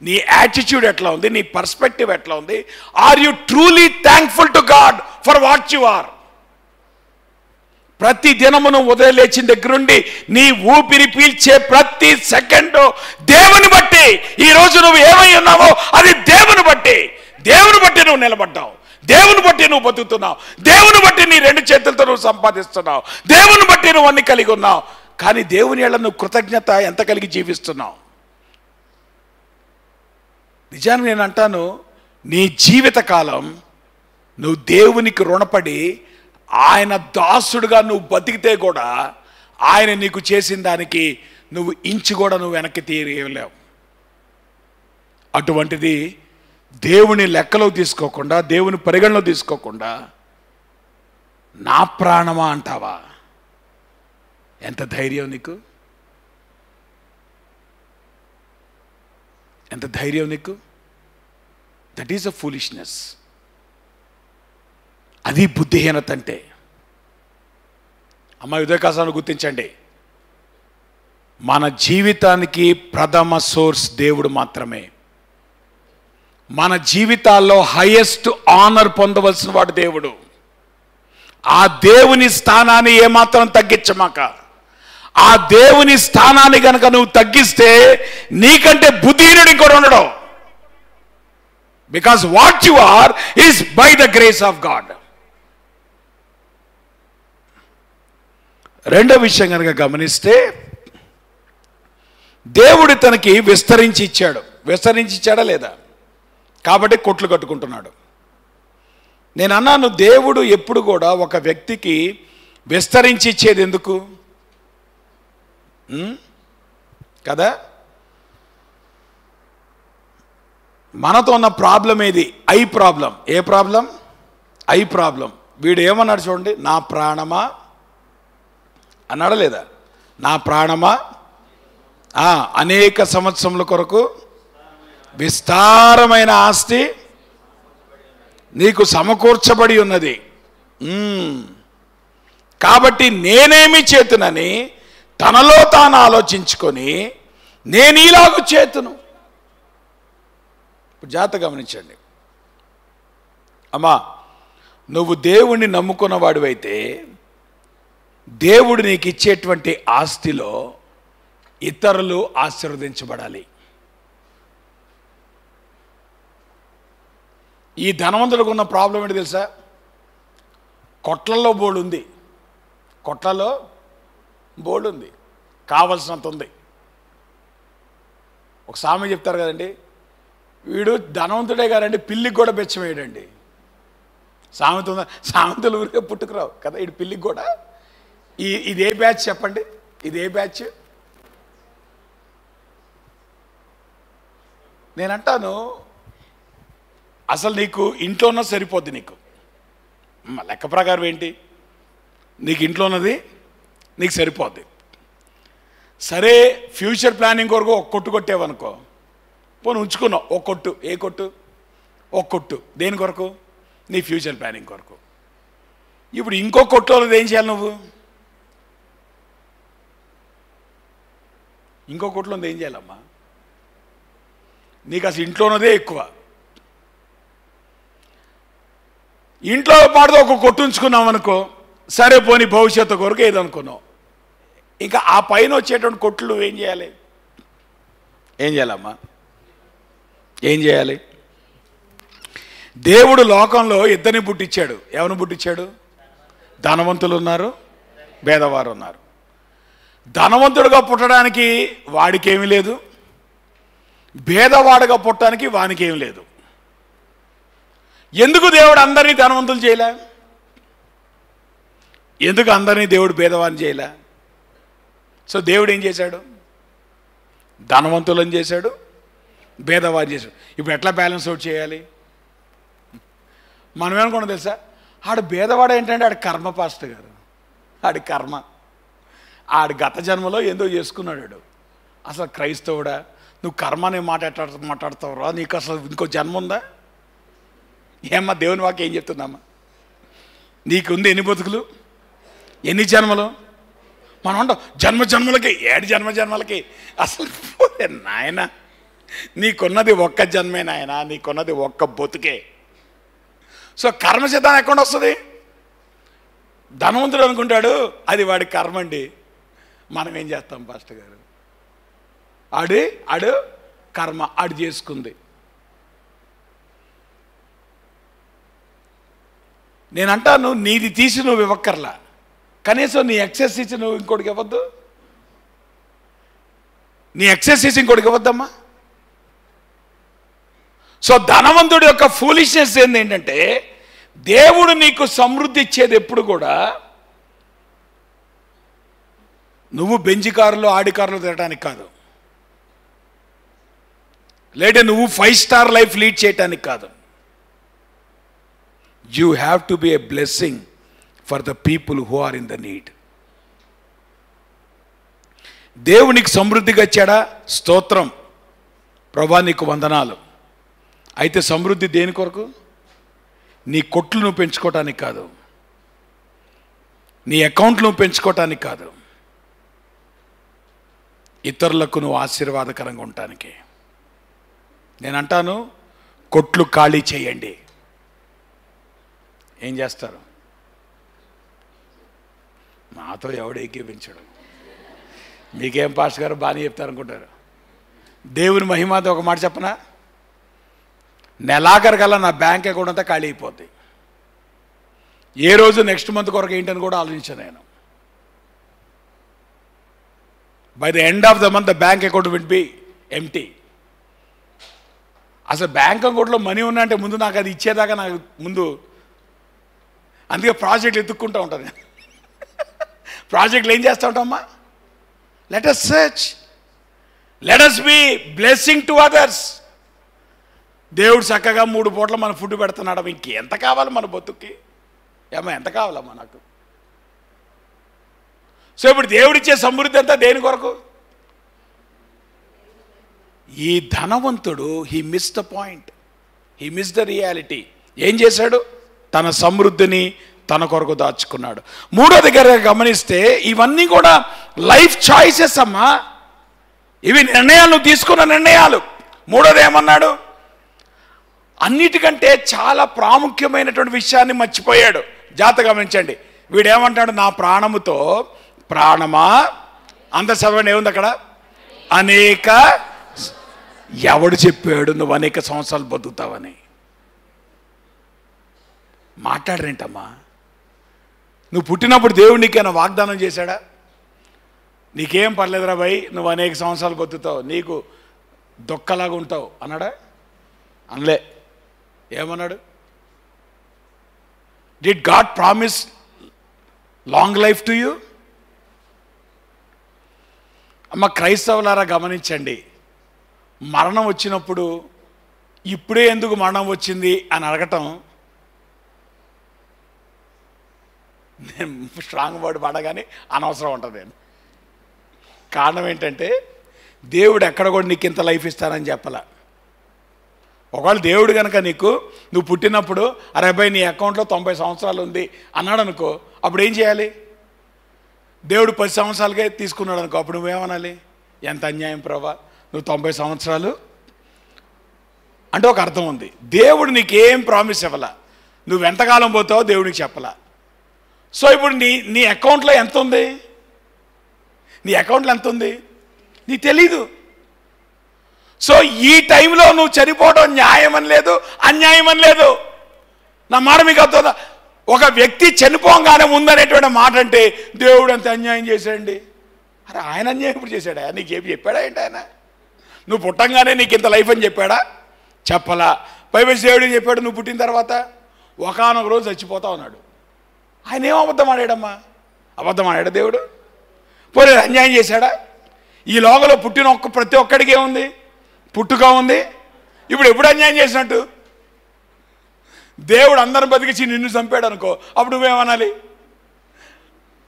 నీ యాటిట్యూడ్ ఎట్లా ఉంది? నీ పర్స్పెక్టివ్ ఎట్లా ఉంది? Are you truly thankful to God for what you are? ప్రతి దినము నువ్వు ఉదయం లేచిన దగ్గర నుండి నీ ఊపిరి పీల్చే ప్రతి సెకండ్ దేవుని బట్టి. ఈరోజు నువ్వు ఏమై ఉన్నావో అది దేవుని బట్టి. దేవుని బట్టి నువ్వు నిలబడ్డావు, దేవుని బట్టి నువ్వు బతుకుతున్నావు, దేవుని బట్టి నీ 2 చేతులతో నువ్వు సంపాదిస్తున్నావు, దేవుని బట్టి నువ్వు అన్ని కలిగి ఉన్నావు. కానీ దేవుని ఎడల నువ్వు కృతజ్ఞత ఎంత కలిగి జీవిస్తున్నావు? నిజానికి నేను అంటాను, నీ జీవితకాలం నువ్వు దేవునికి రుణపడి ఆయన దాసుడుగా నువ్వు బతికితే కూడా ఆయన నీకు చేసిన దానికి నువ్వు ఇంచు కూడా నువ్వు వెనక్కి తీయలేవు. అటువంటిది దేవుని లెక్కలో తీసుకోకుండా, దేవుని పరిగణలో తీసుకోకుండా నా ప్రాణమా అంటావా? ఎంత ధైర్యం నీకు! ఎంత ధైర్యం నీకు! That is a foolishness. అది బుద్ధిహీనత అంటే. అమ్మ, ఉదయకాశాన్ని గుర్తించండి, మన జీవితానికి ప్రథమ సోర్స్ దేవుడు మాత్రమే. మన జీవితాల్లో హైయెస్ట్ ఆనర్ పొందవలసిన వాడు దేవుడు. ఆ దేవుని స్థానాన్ని ఏమాత్రం తగ్గించమాక. ఆ దేవుని స్థానాన్ని కనుక నువ్వు తగ్గిస్తే నీకంటే బుద్ధిహీనుడు ఇంకోటి ఉండడు. Because what you are is by the grace of God. రెండో విషయం కనుక గమనిస్తే, దేవుడు తనకి విస్తరించి ఇచ్చాడు. విస్తరించి ఇచ్చాడా లేదా? కాబట్టి కొట్లు కట్టుకుంటున్నాడు. నేను అన్నాను, దేవుడు ఎప్పుడు కూడా ఒక వ్యక్తికి విస్తరించి ఇచ్చేది ఎందుకు కదా? మనతో ఉన్న ప్రాబ్లం ఏది? I problem. ఏ ప్రాబ్లం? I problem. వీడు ఏమన్నాడు చూడండి, నా ప్రాణమా అన్నాడా లేదా? నా ప్రాణమా, అనేక సంవత్సరముల కొరకు విస్తారమైన ఆస్తి నీకు సమకూర్చబడి ఉన్నది. కాబట్టి నేనేమి చేతునని తనలో తాను ఆలోచించుకొని నేను ఇలాగు చేతును. ఇప్పుడు జాగ్రత్త గమనించండి అమ్మా, నువ్వు దేవుణ్ణి నమ్ముకున్న వాడివైతే దేవుడు నీకు ఇచ్చేటువంటి ఆస్తిలో ఇతరులు ఆశీర్వదించబడాలి. ఈ ధనవంతులకు ఉన్న ప్రాబ్లం ఏంటి తెలుసా? కొట్లలో బోర్డు ఉంది, కొట్లలో బోర్డు ఉంది, కావలసినంత ఉంది. ఒక సామెత చెప్తారు కదండి, వీడు ధనవంతుడే కాదండి పిల్లికి కూడా బెచ్చం వేయడండి. సామెత ఉందా? సామెతలు ఊరికే పుట్టుకురావు కదా, వీడు పిల్లికి కూడా. ఇదే బ్యాచ్ చెప్పండి, ఇదే బ్యాచ్. నేనంటాను అసలు నీకు ఇంట్లో ఉన్నది సరిపోద్ది. నీకు లెక్క ప్రకారం ఏంటి? నీకు ఇంట్లో ఉన్నది నీకు సరిపోద్ది. సరే, ఫ్యూచర్ ప్లానింగ్ కొరకు ఒక కొట్టు కొట్టేవనుకో, పోనీ ఉంచుకున్నావు ఒక కొట్టు. ఏ కొట్టు? ఒక కొట్టు. దేని కొరకు? నీ ఫ్యూచర్ ప్లానింగ్ కొరకు. ఇప్పుడు ఇంకో కొట్టులో ఏం చేయాలి నువ్వు? ఇంకో కొట్టులో ఏం చేయాలమ్మా? నీకు అసలు ఇంట్లో ఉన్నదే ఎక్కువ. ఇంట్లో పాటుతో ఒక కొట్టు ఉంచుకున్నావు అనుకో, సరే పోనీ భవిష్యత్తు కొరకు ఏదనుకున్నావు. ఇంకా ఆ పైన వచ్చేటువంటి కొట్లు ఏం చేయాలి? ఏం చేయాలమ్మా? ఏం చేయాలి? దేవుడు లోకంలో ఇద్దరిని పుట్టించాడు. ఎవరిని పుట్టించాడు? ధనవంతులు ఉన్నారు, పేదవారు ఉన్నారు. ధనవంతుడుగా పుట్టడానికి వాడికేమీ లేదు, భేదవాడుగా పుట్టడానికి వానికేం లేదు. ఎందుకు దేవుడు అందరినీ ధనవంతులు చేయలే? ఎందుకు అందరినీ దేవుడు భేదవాన్ని చేయలే? సో దేవుడు ఏం చేశాడు? ధనవంతులను చేశాడు, భేదవాన్ని చేశాడు. ఇప్పుడు ఎట్లా బ్యాలెన్స్ అవుట్ చేయాలి? మనం ఏమనుకున్నాం తెలుసా? ఆడు భేదవాడు ఏంటంటే ఆడి కర్మ. పాస్టర్ గారు, ఆడి కర్మ, ఆడి గత జన్మలో ఏందో చేసుకున్నాడు. అసలు క్రైస్తవుడా? నువ్వు కర్మ అనే మాట్లాడతావురా? నీకు అసలు ఇంకో జన్మ ఉందా? ఏమ్మా, దేవుని వాక్యం ఏం చెప్తుందమ్మా? నీకుంది ఎన్ని బతుకులు, ఎన్ని జన్మలు? మనం అంటాం జన్మ జన్మలకి. ఏడు జన్మ జన్మలకి? అసలు నాయన, నీకున్నది ఒక్క జన్మే నాయన, నీకున్నది ఒక్క బతుకే. సో కర్మ సిద్ధాంతం ఎక్కడ వస్తుంది? ధనవంతుడు అనుకుంటాడు అది వాడి కర్మ అండి. మనం ఏం చేస్తాం పాస్టర్ గారు? ఆడు కర్మ, ఆడు చేసుకుంది. నేనంటాను నీది తీసి నువ్వు ఇవ్వక్కర్లా, కనీసం నీ ఎక్సెస్ ఇచ్చి నువ్వు ఇంకోటికి ఇవ్వద్దు. నీ ఎక్సెస్ ఇచ్చి ఇంకోటికి ఇవ్వద్దమ్మా. సో ధనవంతుడి యొక్క ఫూలిష్నెస్ ఏంటంటే, దేవుడు నీకు సమృద్ధి ఇచ్చేది ఎప్పుడు కూడా నువ్వు బెంజి కారులో ఆడి కారులో తిరగడానికి కాదు, లేదా నువ్వు 5 స్టార్ లైఫ్ లీడ్ చేయటానికి కాదు. You have to be a blessing for the people who are in the need. దేవునికి సమృద్ధిగా ఇచ్చాడా? స్తోత్రం ప్రభా, నీకు వందనాలు. అయితే సమృద్ధి దేని కొరకు? నీ కొట్లు నువ్వు పెంచుకోవటానికి కాదు, నీ అకౌంట్లు నువ్వు పెంచుకోవటానికి కాదు, ఇతరులకు నువ్వు ఆశీర్వాదకరంగా ఉండటానికి. నేనంటాను కొట్లు ఖాళీ చేయండి. ఏం చేస్తారు? మాతో ఎవడు ఏకీపించడు. మీకేం పాస్టర్ గారు బాగానే చెప్తారనుకుంటారు. దేవుని మహిమతో ఒక మాట చెప్పనా? నెలాఖరికల్లా నా బ్యాంక్ అకౌంట్ అంతా ఖాళీ అయిపోద్ది. ఏ రోజు నెక్స్ట్ మంత్ కొరకు ఏంటని కూడా ఆలోచించాను నేను. By the end of the month the bank account will be empty. అసలు బ్యాంక్ అకౌంట్లో మనీ ఉన్నాయంటే ముందు నాకు అది ఇచ్చేదాకా నాకు ముందు, అందుకే ప్రాజెక్టులు ఎత్తుక్కుంటూ ఉంటాను నేను. ప్రాజెక్టులు ఏం చేస్తూ ఉంటామమ్మా? Let us search, let us be blessing to others. దేవుడు చక్కగా 3 పూట్ల మన ఫుడ్ పెడుతున్నాడు. ఇంకెంత కావాలి మన బతుక్కి? ఏమో ఎంత కావాలమ్మా నాకు? సో ఇప్పుడు దేవుడిచ్చే సమృద్ధి అంతా దేని కొరకు? ఈ ధనవంతుడు he miss the point, he miss the reality. ఏం చేశాడు? తన సమృద్ధిని తన కొరకు దాచుకున్నాడు. మూడో దగ్గర గమనిస్తే ఇవన్నీ కూడా లైఫ్ చాయిసెస్ అమ్మా. ఇవి నిర్ణయాలు, తీసుకున్న నిర్ణయాలు. మూడోది ఏమన్నాడు? అన్నిటికంటే చాలా ప్రాముఖ్యమైనటువంటి విషయాన్ని మర్చిపోయాడు. జాగ్రత్తగా గమనించండి. వీడేమంటాడు? నా ప్రాణముతో ప్రాణమా, అంత చదవండి, ఏముంది అక్కడ? అనేక. ఎవడు చెప్పాడు నువ్వు అనేక సంవత్సరాలు బతుకుతావని? మాట్లాడరేంటమ్మా? నువ్వు పుట్టినప్పుడు దేవుడు నీకేమైనా వాగ్దానం చేశాడా? నీకేం పర్లేదురా భయ్, నువ్వు అనేక సంవత్సరాలు బతుకుతావు, నీకు దొక్కలాగా ఉంటావు అన్నాడా? అనలే. ఏమన్నాడు? Did God promise long life to you? అమ్మ క్రైస్తవులారా గమనించండి, మరణం వచ్చినప్పుడు ఇప్పుడే ఎందుకు మరణం వచ్చింది అని అడగటం నేను స్ట్రాంగ్ వర్డ్ పడగానే అనవసరం ఉంటుంది. కారణం ఏంటంటే దేవుడు ఎక్కడ కూడా నీకు ఇంత లైఫ్ ఇస్తానని చెప్పాల. ఒకవేళ దేవుడు కనుక నువ్వు పుట్టినప్పుడు అరే అబ్బాయి నీ అకౌంట్లో 90 సంవత్సరాలు ఉంది అన్నాడు అనుకో, అప్పుడు ఏం చేయాలి? దేవుడు 10 సంవత్సరాలకే తీసుకున్నాడు అనుకో, అప్పుడు నువ్వేమనాలి? ఎంత అన్యాయం ప్రభా, నువ్వు 90 సంవత్సరాలు అంటే ఒక అర్థం ఉంది. దేవుడు నీకేం ప్రామిస్ ఇవ్వాల, నువ్వు ఎంతకాలం పోతావో దేవుడికి చెప్పాల. సో ఇప్పుడు నీ అకౌంట్లో ఎంత ఉంది? నీ అకౌంట్లో ఎంత ఉంది నీకు తెలీదు. సో ఈ టైంలో నువ్వు చనిపోవడం న్యాయం అని లేదు, అన్యాయం అని లేదు. నా మాట మీకు అవుతుందా? ఒక వ్యక్తి చనిపోగానే ఉందనేటువంటి మాట అంటే దేవుడు అంత అన్యాయం చేశాడండి. అరే ఆయన అన్యాయం ఇప్పుడు చేశాడా? నీకేం చెప్పాడా ఏంటి ఆయన? నువ్వు పుట్టంగానే నీకు ఇంత లైఫ్ అని చెప్పాడా? చెప్పలా. పైపేసి దేవుడు చెప్పాడు నువ్వు పుట్టిన తర్వాత ఒకానొక రోజు చచ్చిపోతా ఉన్నాడు. ఆయన ఏం అబద్ధం ఆడాడమ్మా? అబద్ధం ఆడాడు దేవుడు? పోనీ అన్యాయం చేశాడా? ఈ లోకంలో పుట్టిన ప్రతి ఒక్కడికి ఏముంది? పుట్టుక ఉంది. ఇప్పుడు ఎప్పుడు అన్యాయం చేసినట్టు? దేవుడు అందరిని బతికించి నిన్ను చంపాడు అనుకో, అప్పుడు నువ్వేమనాలి?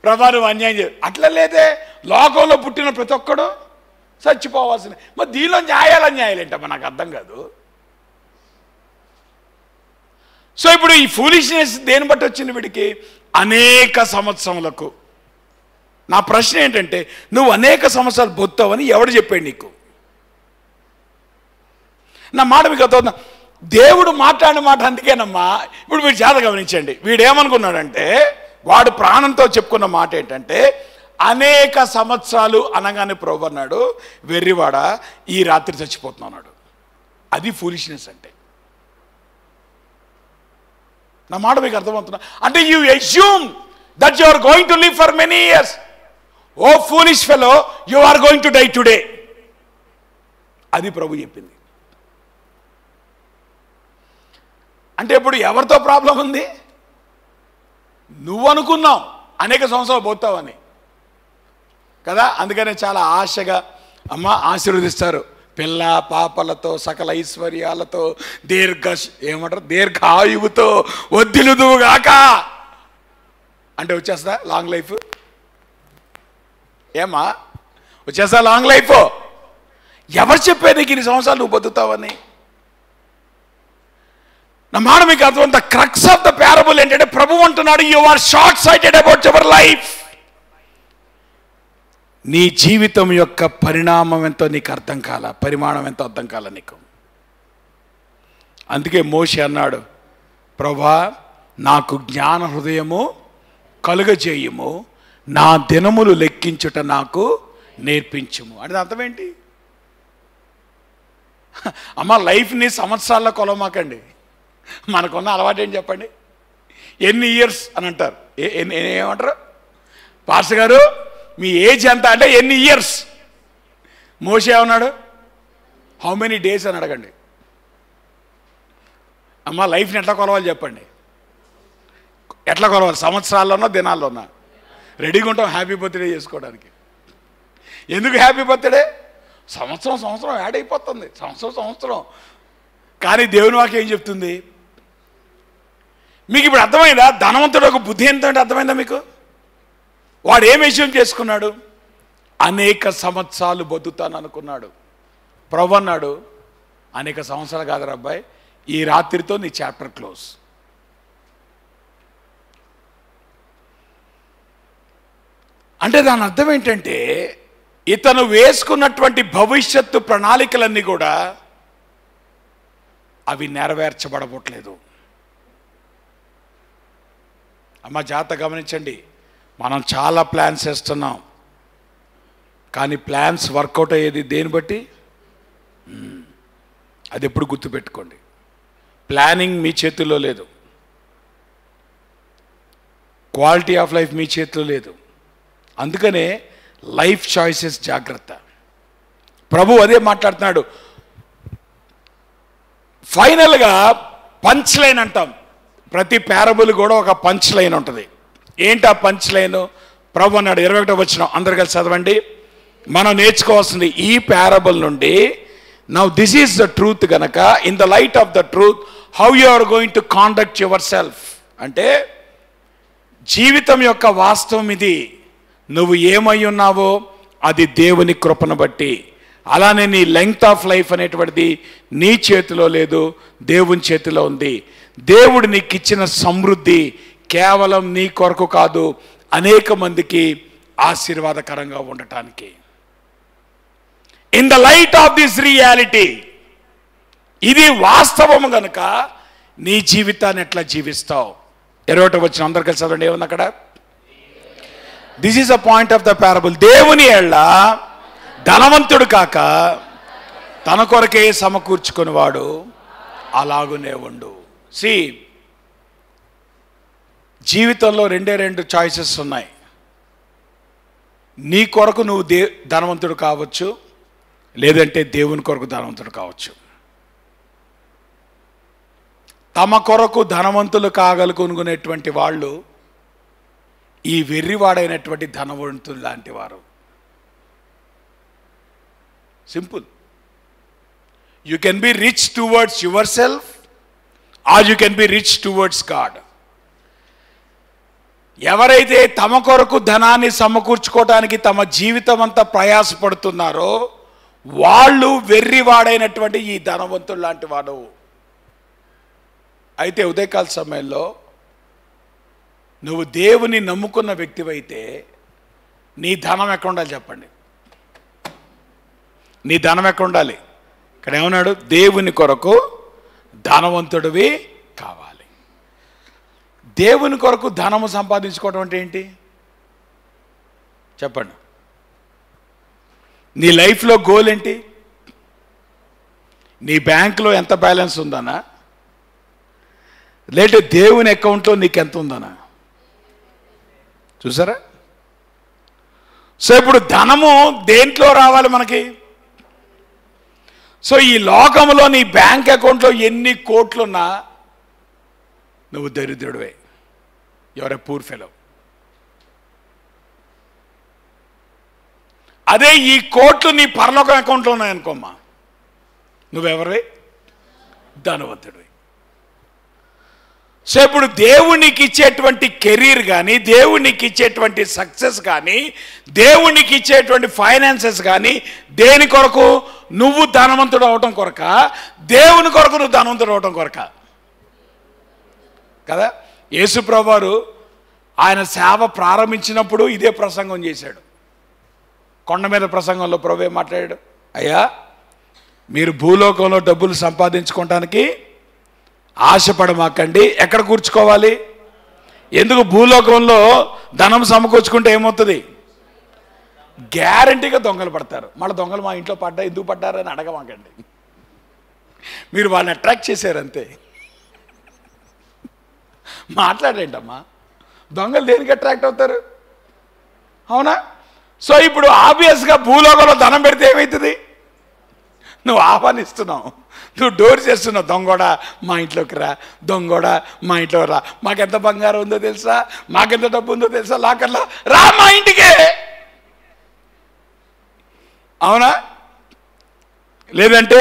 ప్రభా నువ్వు అన్యాయం చేయ. అట్లా లేదే, లోకంలో పుట్టిన ప్రతి ఒక్కడు చచ్చిపోవాల్సింది. మరి దీనిలో న్యాయాలు ఏంటమ్మా? నాకు అర్థం కాదు. సో ఇప్పుడు ఈ ఫూలిష్నెస్ దేని బట్టి వచ్చింది వీడికి? అనేక సంవత్సరములకు. నా ప్రశ్న ఏంటంటే నువ్వు అనేక సంవత్సరాలు బొత్తావని ఎవడు చెప్పాడు నీకు? నా మాట మీకు అర్థం. దేవుడు మాట్లాడిన మాట అందుకేనమ్మా. ఇప్పుడు మీరు జాగ్రత్తగా గమనించండి. వీడేమనుకున్నాడంటే వాడు ప్రాణంతో చెప్పుకున్న మాట ఏంటంటే అనేక సంవత్సరాలు అనగానే ప్రభు అన్నాడు, వెర్రివాడ ఈ రాత్రి చచ్చిపోతున్నాడు. అది ఫూలిష్నెస్ అంటే. నా మాట మీకు అర్థమవుతున్నా? అంటే you assume that you are going to live for many years. Oh foolish fellow, you are going to die today. అది ప్రభు చెప్పింది. అంటే ఇప్పుడు ఎవరితో ప్రాబ్లం ఉంది? నువ్వు అనుకున్నావు అనేక సంవత్సరాలు పోతావని కదా. అందుకనే చాలా ఆశగా అమ్మ ఆశీర్వదిస్తారు. పిల్ల పాపలతో సకల ఐశ్వర్యాలతో దీర్ఘాయువుతో వద్దిలుదువుగాక అంటే వచ్చేస్తా లాంగ్ లైఫ్. ఏమా వచ్చేస్తా లాంగ్ లైఫ్? ఎవరు చెప్పారు నీకు ఇన్ని సంవత్సరాలు నువ్వు బతుకుతావని? నా మాట మీకు అర్థం. The crux of the parable ఏంటంటే ప్రభు అంటున్నాడు, you are short sighted about your life. నీ జీవితం యొక్క పరిణామం ఎంతో నీకు అర్థం కాల, పరిమాణం ఎంతో అర్థం కాల నీకు. అందుకే మోషే అన్నాడు, ప్రభా నాకు జ్ఞాన హృదయము కలుగజేయము, నా దినములు లెక్కించుట నాకు నేర్పించుము. అంటే అర్థం ఏంటి? అమ్మ లైఫ్ని సంవత్సరాల్లో కొలవమాకండి. మనకున్న అలవాటు ఏంటి చెప్పండి? ఎన్ని ఇయర్స్ అని అంటారు. ఏమంటారు? పాస్టర్ గారు మీ ఏజ్ ఎంత అంటే ఎన్ని ఇయర్స్. మోషే ఏమన్నాడు? హౌ మెనీ డేస్ అని అడగండి. అమ్మ లైఫ్ని ఎట్లా కొలవాలి చెప్పండి? ఎట్లా కొలవాలి? సంవత్సరాల్లోనో దినాల్లోనా? రెడీగా ఉంటాం హ్యాపీ బర్త్డే చేసుకోవడానికి. ఎందుకు హ్యాపీ బర్త్డే? సంవత్సరం యాడ్ అయిపోతుంది, సంవత్సరం. కానీ దేవుని వాక్యం ఏం చెప్తుంది మీకు? ఇప్పుడు అర్థమైందా? ధనవంతుడు ఒక బుద్ధి ఏంటంటే అర్థమైందా మీకు? వాడు ఏం విషయం చేసుకున్నాడు? అనేక సంవత్సరాలు బతుకుతాను అనుకున్నాడు. ప్రభు అన్నాడు, అనేక సంవత్సరాలు కాదురా అబ్బాయి, ఈ రాత్రితో నీ చాప్టర్ క్లోజ్. అంటే దాని అర్థం ఏంటంటే ఇతను వేసుకున్నటువంటి భవిష్యత్తు ప్రణాళికలన్నీ కూడా అవి నెరవేర్చబడబోట్లేదు. అమ్మ జాగ్రత్త గమనించండి, మనం చాలా ప్లాన్స్ వేస్తున్నాం, కానీ ప్లాన్స్ వర్కౌట్ అయ్యేది దేని బట్టి? అది ఎప్పుడు గుర్తుపెట్టుకోండి. ప్లానింగ్ మీ చేతుల్లో లేదు, క్వాలిటీ ఆఫ్ లైఫ్ మీ చేతిలో లేదు. అందుకనే లైఫ్ చాయిసెస్ జాగ్రత్త. ప్రభు అదే మాట్లాడుతున్నాడు. ఫైనల్గా పంచ్ లైన్ అంటాం, ప్రతి ప్యారబుల్ కూడా ఒక పంచ్ లైన్ ఉంటుంది. ఏంటి ఆ పంచ్ లైన్? ప్రభు అన్నాడు 21వ వచనం, అందరు కలిసి చదవండి. మనం నేర్చుకోవాల్సింది ఈ ప్యారబుల్ నుండి, now this is the truth గనక, in the light of the truth how you are going to conduct yourself. అంటే జీవితం యొక్క వాస్తవం ఇది. నువ్వు ఏమై ఉన్నావో అది దేవుని కృపను బట్టి. అలానే నీ లెంగ్త్ ఆఫ్ లైఫ్ అనేటువంటిది నీ చేతిలో లేదు, దేవుని చేతిలో ఉంది. దేవుడు నీకు ఇచ్చిన సమృద్ధి కేవలం నీ కొరకు కాదు, అనేక మందికి ఆశీర్వాదకరంగా ఉండటానికి. In the light of this reality, ఇది వాస్తవం గనుక నీ జీవితాన్ని ఎట్లా జీవిస్తావు? 21వ వచనం అందరు కలిసి చదవండి. ఏముంది అక్కడ? This is a point of the parable. దేవుని ఎళ్ళ ధనవంతుడు కాక తన కొరకే సమకూర్చుకునేవాడు అలాగునే ఉండు. సి, జీవితంలో రెండు చాయిసెస్ ఉన్నాయి. నీ కొరకు నువ్వు ధనవంతుడు కావచ్చు, లేదంటే దేవుని కొరకు ధనవంతుడు కావచ్చు. తమ కొరకు ధనవంతులు కాగలుగునేటువంటి వాళ్ళు ఈ వెర్రివాడైనటువంటి ధనవంతులు లాంటి వారు. Simple. You can be rich towards yourself or you can be rich towards God. ఎవరైతే తమ కొరకు ధనాన్ని సమకూర్చుకోవడానికి తమ జీవితం అంతా ప్రయాసపడుతున్నారో వాళ్ళు వెర్రివాడైనటువంటి ఈ ధనవంతులు లాంటి వాడు. అయితే ఉదయకాల సమయంలో నువ్వు దేవుని నమ్ముకున్న వ్యక్తివైతే నీ ధనం ఎక్కడ ఉండాలి చెప్పండి? నీ ధనం ఎక్కడ ఉండాలి? ఇక్కడ ఏమన్నాడు? దేవుని కొరకు ధనవంతుడివి కావాలి. దేవుని కొరకు ధనము సంపాదించుకోవడం అంటే ఏంటి చెప్పండి? నీ లైఫ్లో గోల్ ఏంటి? నీ బ్యాంకులో ఎంత బ్యాలెన్స్ ఉందనా, లేదంటే దేవుని అకౌంట్లో నీకు ఎంత ఉందనా? చూసారా? సో ఇప్పుడు ధనము దేంట్లో రావాలి మనకి? సో ఈ లోకంలో నీ బ్యాంక్ అకౌంట్లో ఎన్ని కోట్లున్నా నువ్వు దరిద్రుడివే. You're a poor fellow. అదే ఈ కోట్లు నీ పరలోకం అకౌంట్లో ఉన్నాయనుకోమ్మా, నువ్వెవరివి? ధనవంతుడివి. సో ఇప్పుడు దేవునికి ఇచ్చేటువంటి కెరీర్ కానీ, దేవునికి ఇచ్చేటువంటి సక్సెస్ కానీ, దేవునికి ఇచ్చేటువంటి ఫైనాన్సెస్ కానీ దేని కొరకు? నువ్వు ధనవంతుడు అవటం కొరక, దేవుని కొరకు నువ్వు ధనవంతుడు అవటం కొరక కదా. యేసుప్రభువారు ఆయన సేవ ప్రారంభించినప్పుడు ఇదే ప్రసంగం చేశాడు. కొండ మీద ప్రసంగంలో ప్రభు ఏం మాట్లాడాడు? అయ్యా, మీరు భూలోకంలో డబ్బులు సంపాదించుకోవటానికి ఆశపడమాకండి. ఎక్కడ కూర్చుకోవాలి? ఎందుకు? భూలోకంలో ధనం సమకూర్చుకుంటే ఏమవుతుంది? గ్యారంటీగా దొంగలు పడతారు. మళ్ళీ దొంగలు మా ఇంట్లో పడ్డా, ఎందుకు పడ్డారని అడగమాకండి. మీరు వాళ్ళని అట్రాక్ట్ చేశారంతే. మాట్లాడండి అమ్మా, దొంగలు దేనికి అట్రాక్ట్ అవుతారు? అవునా? సో ఇప్పుడు ఆబ్వియస్గా భూలోకంలో ధనం పెడితే ఏమవుతుంది? నువ్వు ఆహ్వానిస్తున్నావు, నువ్వు డోర్ చేస్తున్నావు. దొంగోడా మా ఇంట్లోకి రా, దొంగోడా మా ఇంట్లో రా, మాకెంత బంగారం ఉందో తెలుసా, మాకెంత డబ్బు ఉందో తెలుసా, లాకర్లా రా మా ఇంటికే. అవునా? లేదంటే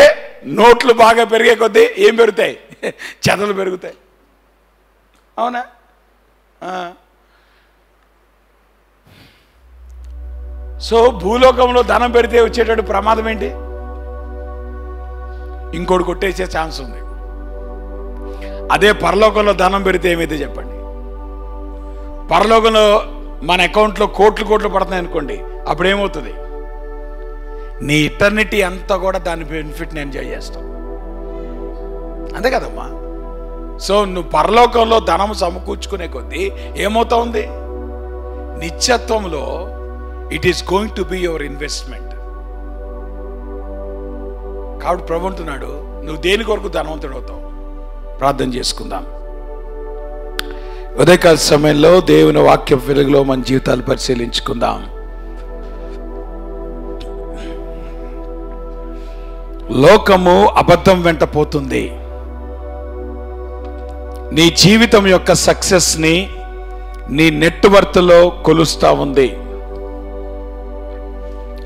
నోట్లు బాగా పెరిగే కొద్దీ ఏం పెరుగుతాయి? చెదలు పెరుగుతాయి. అవునా? సో భూలోకంలో ధనం పెడితే వచ్చేటటువంటి ప్రమాదం ఏంటి? ఇంకోటి కొట్టేసే ఛాన్స్ ఉంది. అదే పరలోకంలో ధనం పెడితే ఏమైతే చెప్పండి? పరలోకంలో మన అకౌంట్లో కోట్లు పడుతున్నాయి అనుకోండి, అప్పుడు ఏమవుతుంది? నీ ఇటర్నిటీ అంతా కూడా దాని బెనిఫిట్ని ఎంజాయ్ చేస్తాం. అంతే కదమ్మా? సో నువ్వు పరలోకంలో ధనము సమకూర్చుకునే కొద్దీ ఏమవుతా ఉంది? నిత్యత్వంలో it is going to be your investment. కాబట్టి ప్రభు అంటున్నాడు, నువ్వు దేని కొరకు ధనవంతుడు అవుతావు? ప్రార్థన చేసుకుందాం. ఉదయకాల సమయంలో దేవుని వాక్య వెలుగులో మన జీవితాలు పరిశీలించుకుందాం. లోకము అబద్ధం వెంట పోతుంది. నీ జీవితం యొక్క సక్సెస్ ని నీ నెట్వర్క్లో కొలుస్తా ఉంది.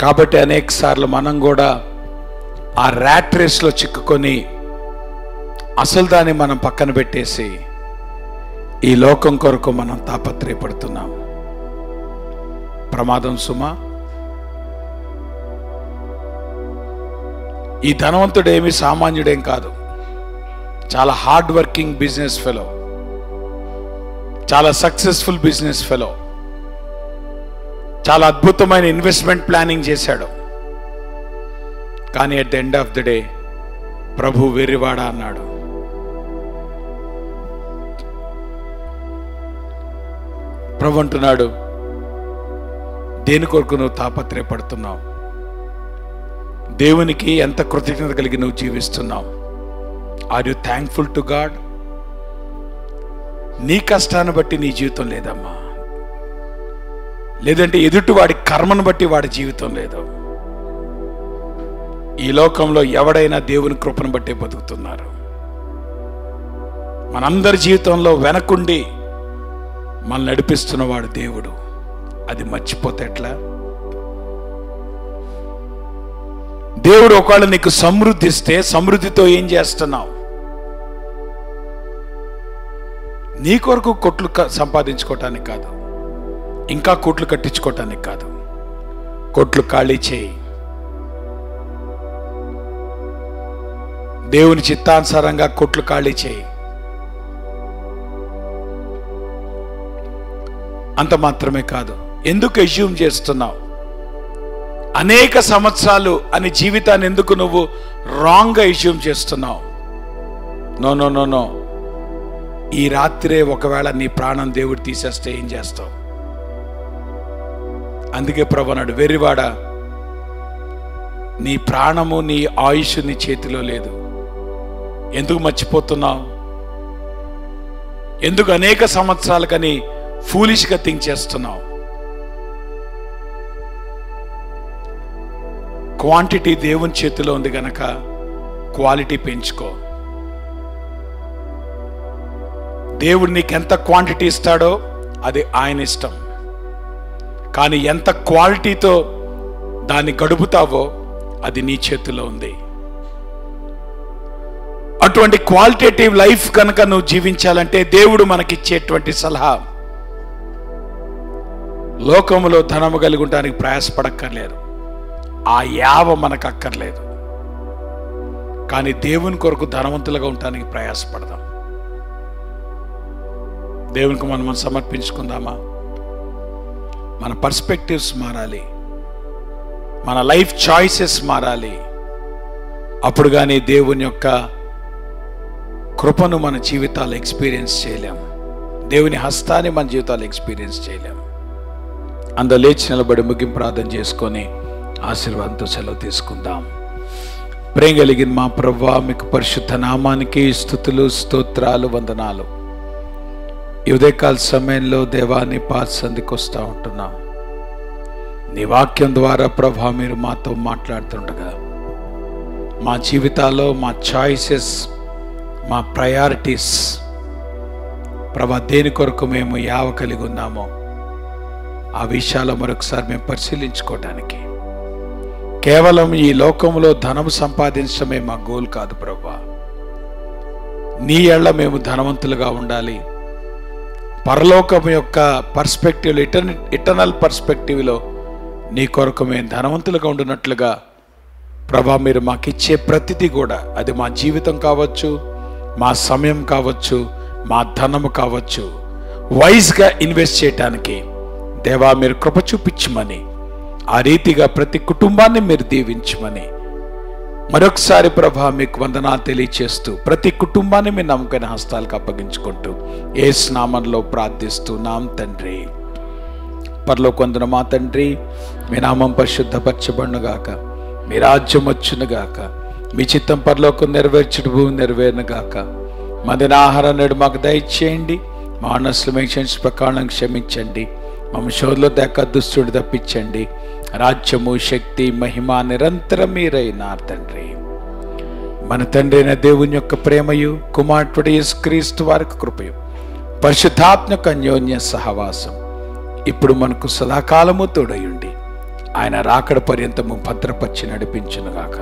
కాబట్టి అనేక సార్లు మనం కూడా ఆ ర్యాట్ రేస్లో చిక్కుకొని అసలు దాన్ని మనం పక్కన పెట్టేసి ఈ లోకం కొరకు మనం తాపత్రయపడుతున్నాం. ప్రమాదం సుమా. ఈ ధనవంతుడు ఏమి సామాన్యుడేం కాదు. చాలా హార్డ్ వర్కింగ్ బిజినెస్ ఫెలో, చాలా సక్సెస్ఫుల్ బిజినెస్ ఫెలో, చాలా అద్భుతమైన ఇన్వెస్ట్మెంట్ ప్లానింగ్ చేశాడు. కానీ at the end of the day ప్రభు వెర్రివాడ అన్నాడు. ప్రభు అంటున్నాడు, దేని కొరకు నువ్వు తాపత్రయపడుతున్నావు? దేవునికి ఎంత కృతజ్ఞత కలిగి నువ్వు జీవిస్తున్నావు? Are you thankful to God? నీ కష్టాన్ని బట్టి నీ జీవితం లేదమ్మా, లేదంటే ఎదుటి వాడి కర్మను బట్టి వాడి జీవితం లేదు. ఈ లోకంలో ఎవడైనా దేవుని కృపను బట్టే బతుకుతున్నారు. మనందరి జీవితంలో వెనకుండి మనల్ని నడిపిస్తున్నవాడు దేవుడు. అది మర్చిపోతే ఎట్లా? దేవుడు ఒకవేళ నీకు సమృద్ధి ఇస్తే సమృద్ధితో ఏం చేస్తున్నావు? నీ కొరకు కొట్లు సంపాదించుకోవటానికి కాదు, ఇంకా కోట్లు కట్టించుకోవటానికి కాదు. కోట్లు ఖాళీ చేయి. దేవుని చిత్తానుసారంగా కోట్లు ఖాళీ చేయి. అంత మాత్రమే కాదు, ఎందుకు అస్యూమ్ చేస్తున్నావు? అనేక సంవత్సరాలు అని జీవితాన్ని ఎందుకు నువ్వు రాంగ్గా అస్యూమ్ చేస్తున్నావు? No no no no. ఈ రాత్రే ఒకవేళ నీ ప్రాణం దేవుడు తీసేస్తే ఏం చేస్తావు? అందుకే ప్రభు అన్నాడు, వెర్రివాడ, నీ ప్రాణము నీ ఆయుష్ నీ చేతిలో లేదు. ఎందుకు మర్చిపోతున్నావు? ఎందుకు అనేక సంవత్సరాలు కానీ ఫూలిష్గా థింక్ చేస్తున్నావు? క్వాంటిటీ దేవుని చేతిలో ఉంది గనక క్వాలిటీ పెంచుకో. దేవుడు నీకు ఎంత క్వాంటిటీ ఇస్తాడో అది ఆయన ఇష్టం, కానీ ఎంత క్వాలిటీతో దాన్ని గడుపుతావో అది నీ చేతిలో ఉంది. అటువంటి క్వాలిటేటివ్ లైఫ్ కనుక నువ్వు జీవించాలంటే దేవుడు మనకిచ్చేటువంటి సలహా, లోకములో ధనము కలిగి ఉండడానికి ప్రయాసపడక్కర్లేదు. ఆ యావ మనకు అక్కర్లేదు. కానీ దేవుని కొరకు ధనవంతులుగా ఉండటానికి ప్రయాసపడదాం. దేవునికి మనం సమర్పించుకుందామా? మన పర్స్పెక్టివ్స్ మారాలి, మన లైఫ్ చాయిసెస్ మారాలి. అప్పుడు కానీ దేవుని యొక్క కృపను మన జీవితాలు ఎక్స్పీరియన్స్ చేయలేం. దేవుని హస్తాన్ని మన జీవితాలు ఎక్స్పీరియన్స్ చేయలేం. అందరూ లేచి నిలబడి ముగింపు ప్రార్థన చేసుకొని ఆశీర్వాదంతో సెలవు తీసుకుందాం. ప్రేమ కలిగిన మా ప్రభువా, మీకు పరిశుద్ధ నామానికి స్తుతులు, స్తోత్రాలు, వందనాలు. ఈ ఉదయకాల సమయంలో దేవాన్ని పాదసంధికి వస్తూ ఉంటున్నాం. నీ వాక్యం ద్వారా ప్రభా మీరు మాతో మాట్లాడుతుండగా మా జీవితాల్లో మా చాయిసెస్, మా ప్రయారిటీస్ ప్రభా దేని కొరకు మేము యావ కలిగి ఉన్నామో ఆ విషయాలు మరొకసారి మేము పరిశీలించుకోవడానికి, కేవలం ఈ లోకంలో ధనం సంపాదించడమే మా గోల్ కాదు ప్రభా. నీ ఎళ్ళ మేము ధనవంతులుగా ఉండాలి. పరలోకం యొక్క పర్స్పెక్టివ్, ఇటర్నల్ పర్స్పెక్టివ్లో నీ కొరకు మేము ధనవంతులుగా ఉండినట్లుగా ప్రభా మీరు మాకు ఇచ్చే ప్రతిదీ కూడా, అది మా జీవితం కావచ్చు, మా సమయం కావచ్చు, మా ధనము కావచ్చు, వైజ్గా ఇన్వెస్ట్ చేయటానికి దేవా మీరు కృప చూపించమని, ఆ రీతిగా ప్రతి కుటుంబాన్ని మీరు దీవించమని మరొకసారి ప్రభా మీకు వందనాలు తెలియచేస్తూ ప్రతి కుటుంబాన్ని మీ నమ్మకమైన హస్తాలకు అప్పగించుకుంటూ యేసు నామములో ప్రార్థిస్తున్నాం తండ్రి. పరలోకమందున మా తండ్రి, మీ నామం పరిశుద్ధపరచబడునుగాక, మీ రాజ్యం వచ్చునుగాక, మీ చిత్తం పరలోకం నెరవేర్చుడు భూమి నెరవేరునుగాక. మా దిన ఆహారం నేడు మాకు దయచేయండి, మా మనస్సులు మేము ప్రకారం క్షమించండి, మమ్మ శోధలో దాకా దుష్టుడు తప్పించండి. రాజ్యము శక్తి మహిమ నిరంతరం మీరైనారు తండ్రి. మన తండ్రి అయిన దేవుని యొక్క ప్రేమయు, కుమారుడు యేసుక్రీస్తు వారి కృపయు, పరిశుద్ధాత్మక అన్యోన్య సహవాసం ఇప్పుడు మనకు సదాకాలము తోడయుండి ఆయన రాకడ పర్యంతము భద్రపరిచి నడిపించునుగాక.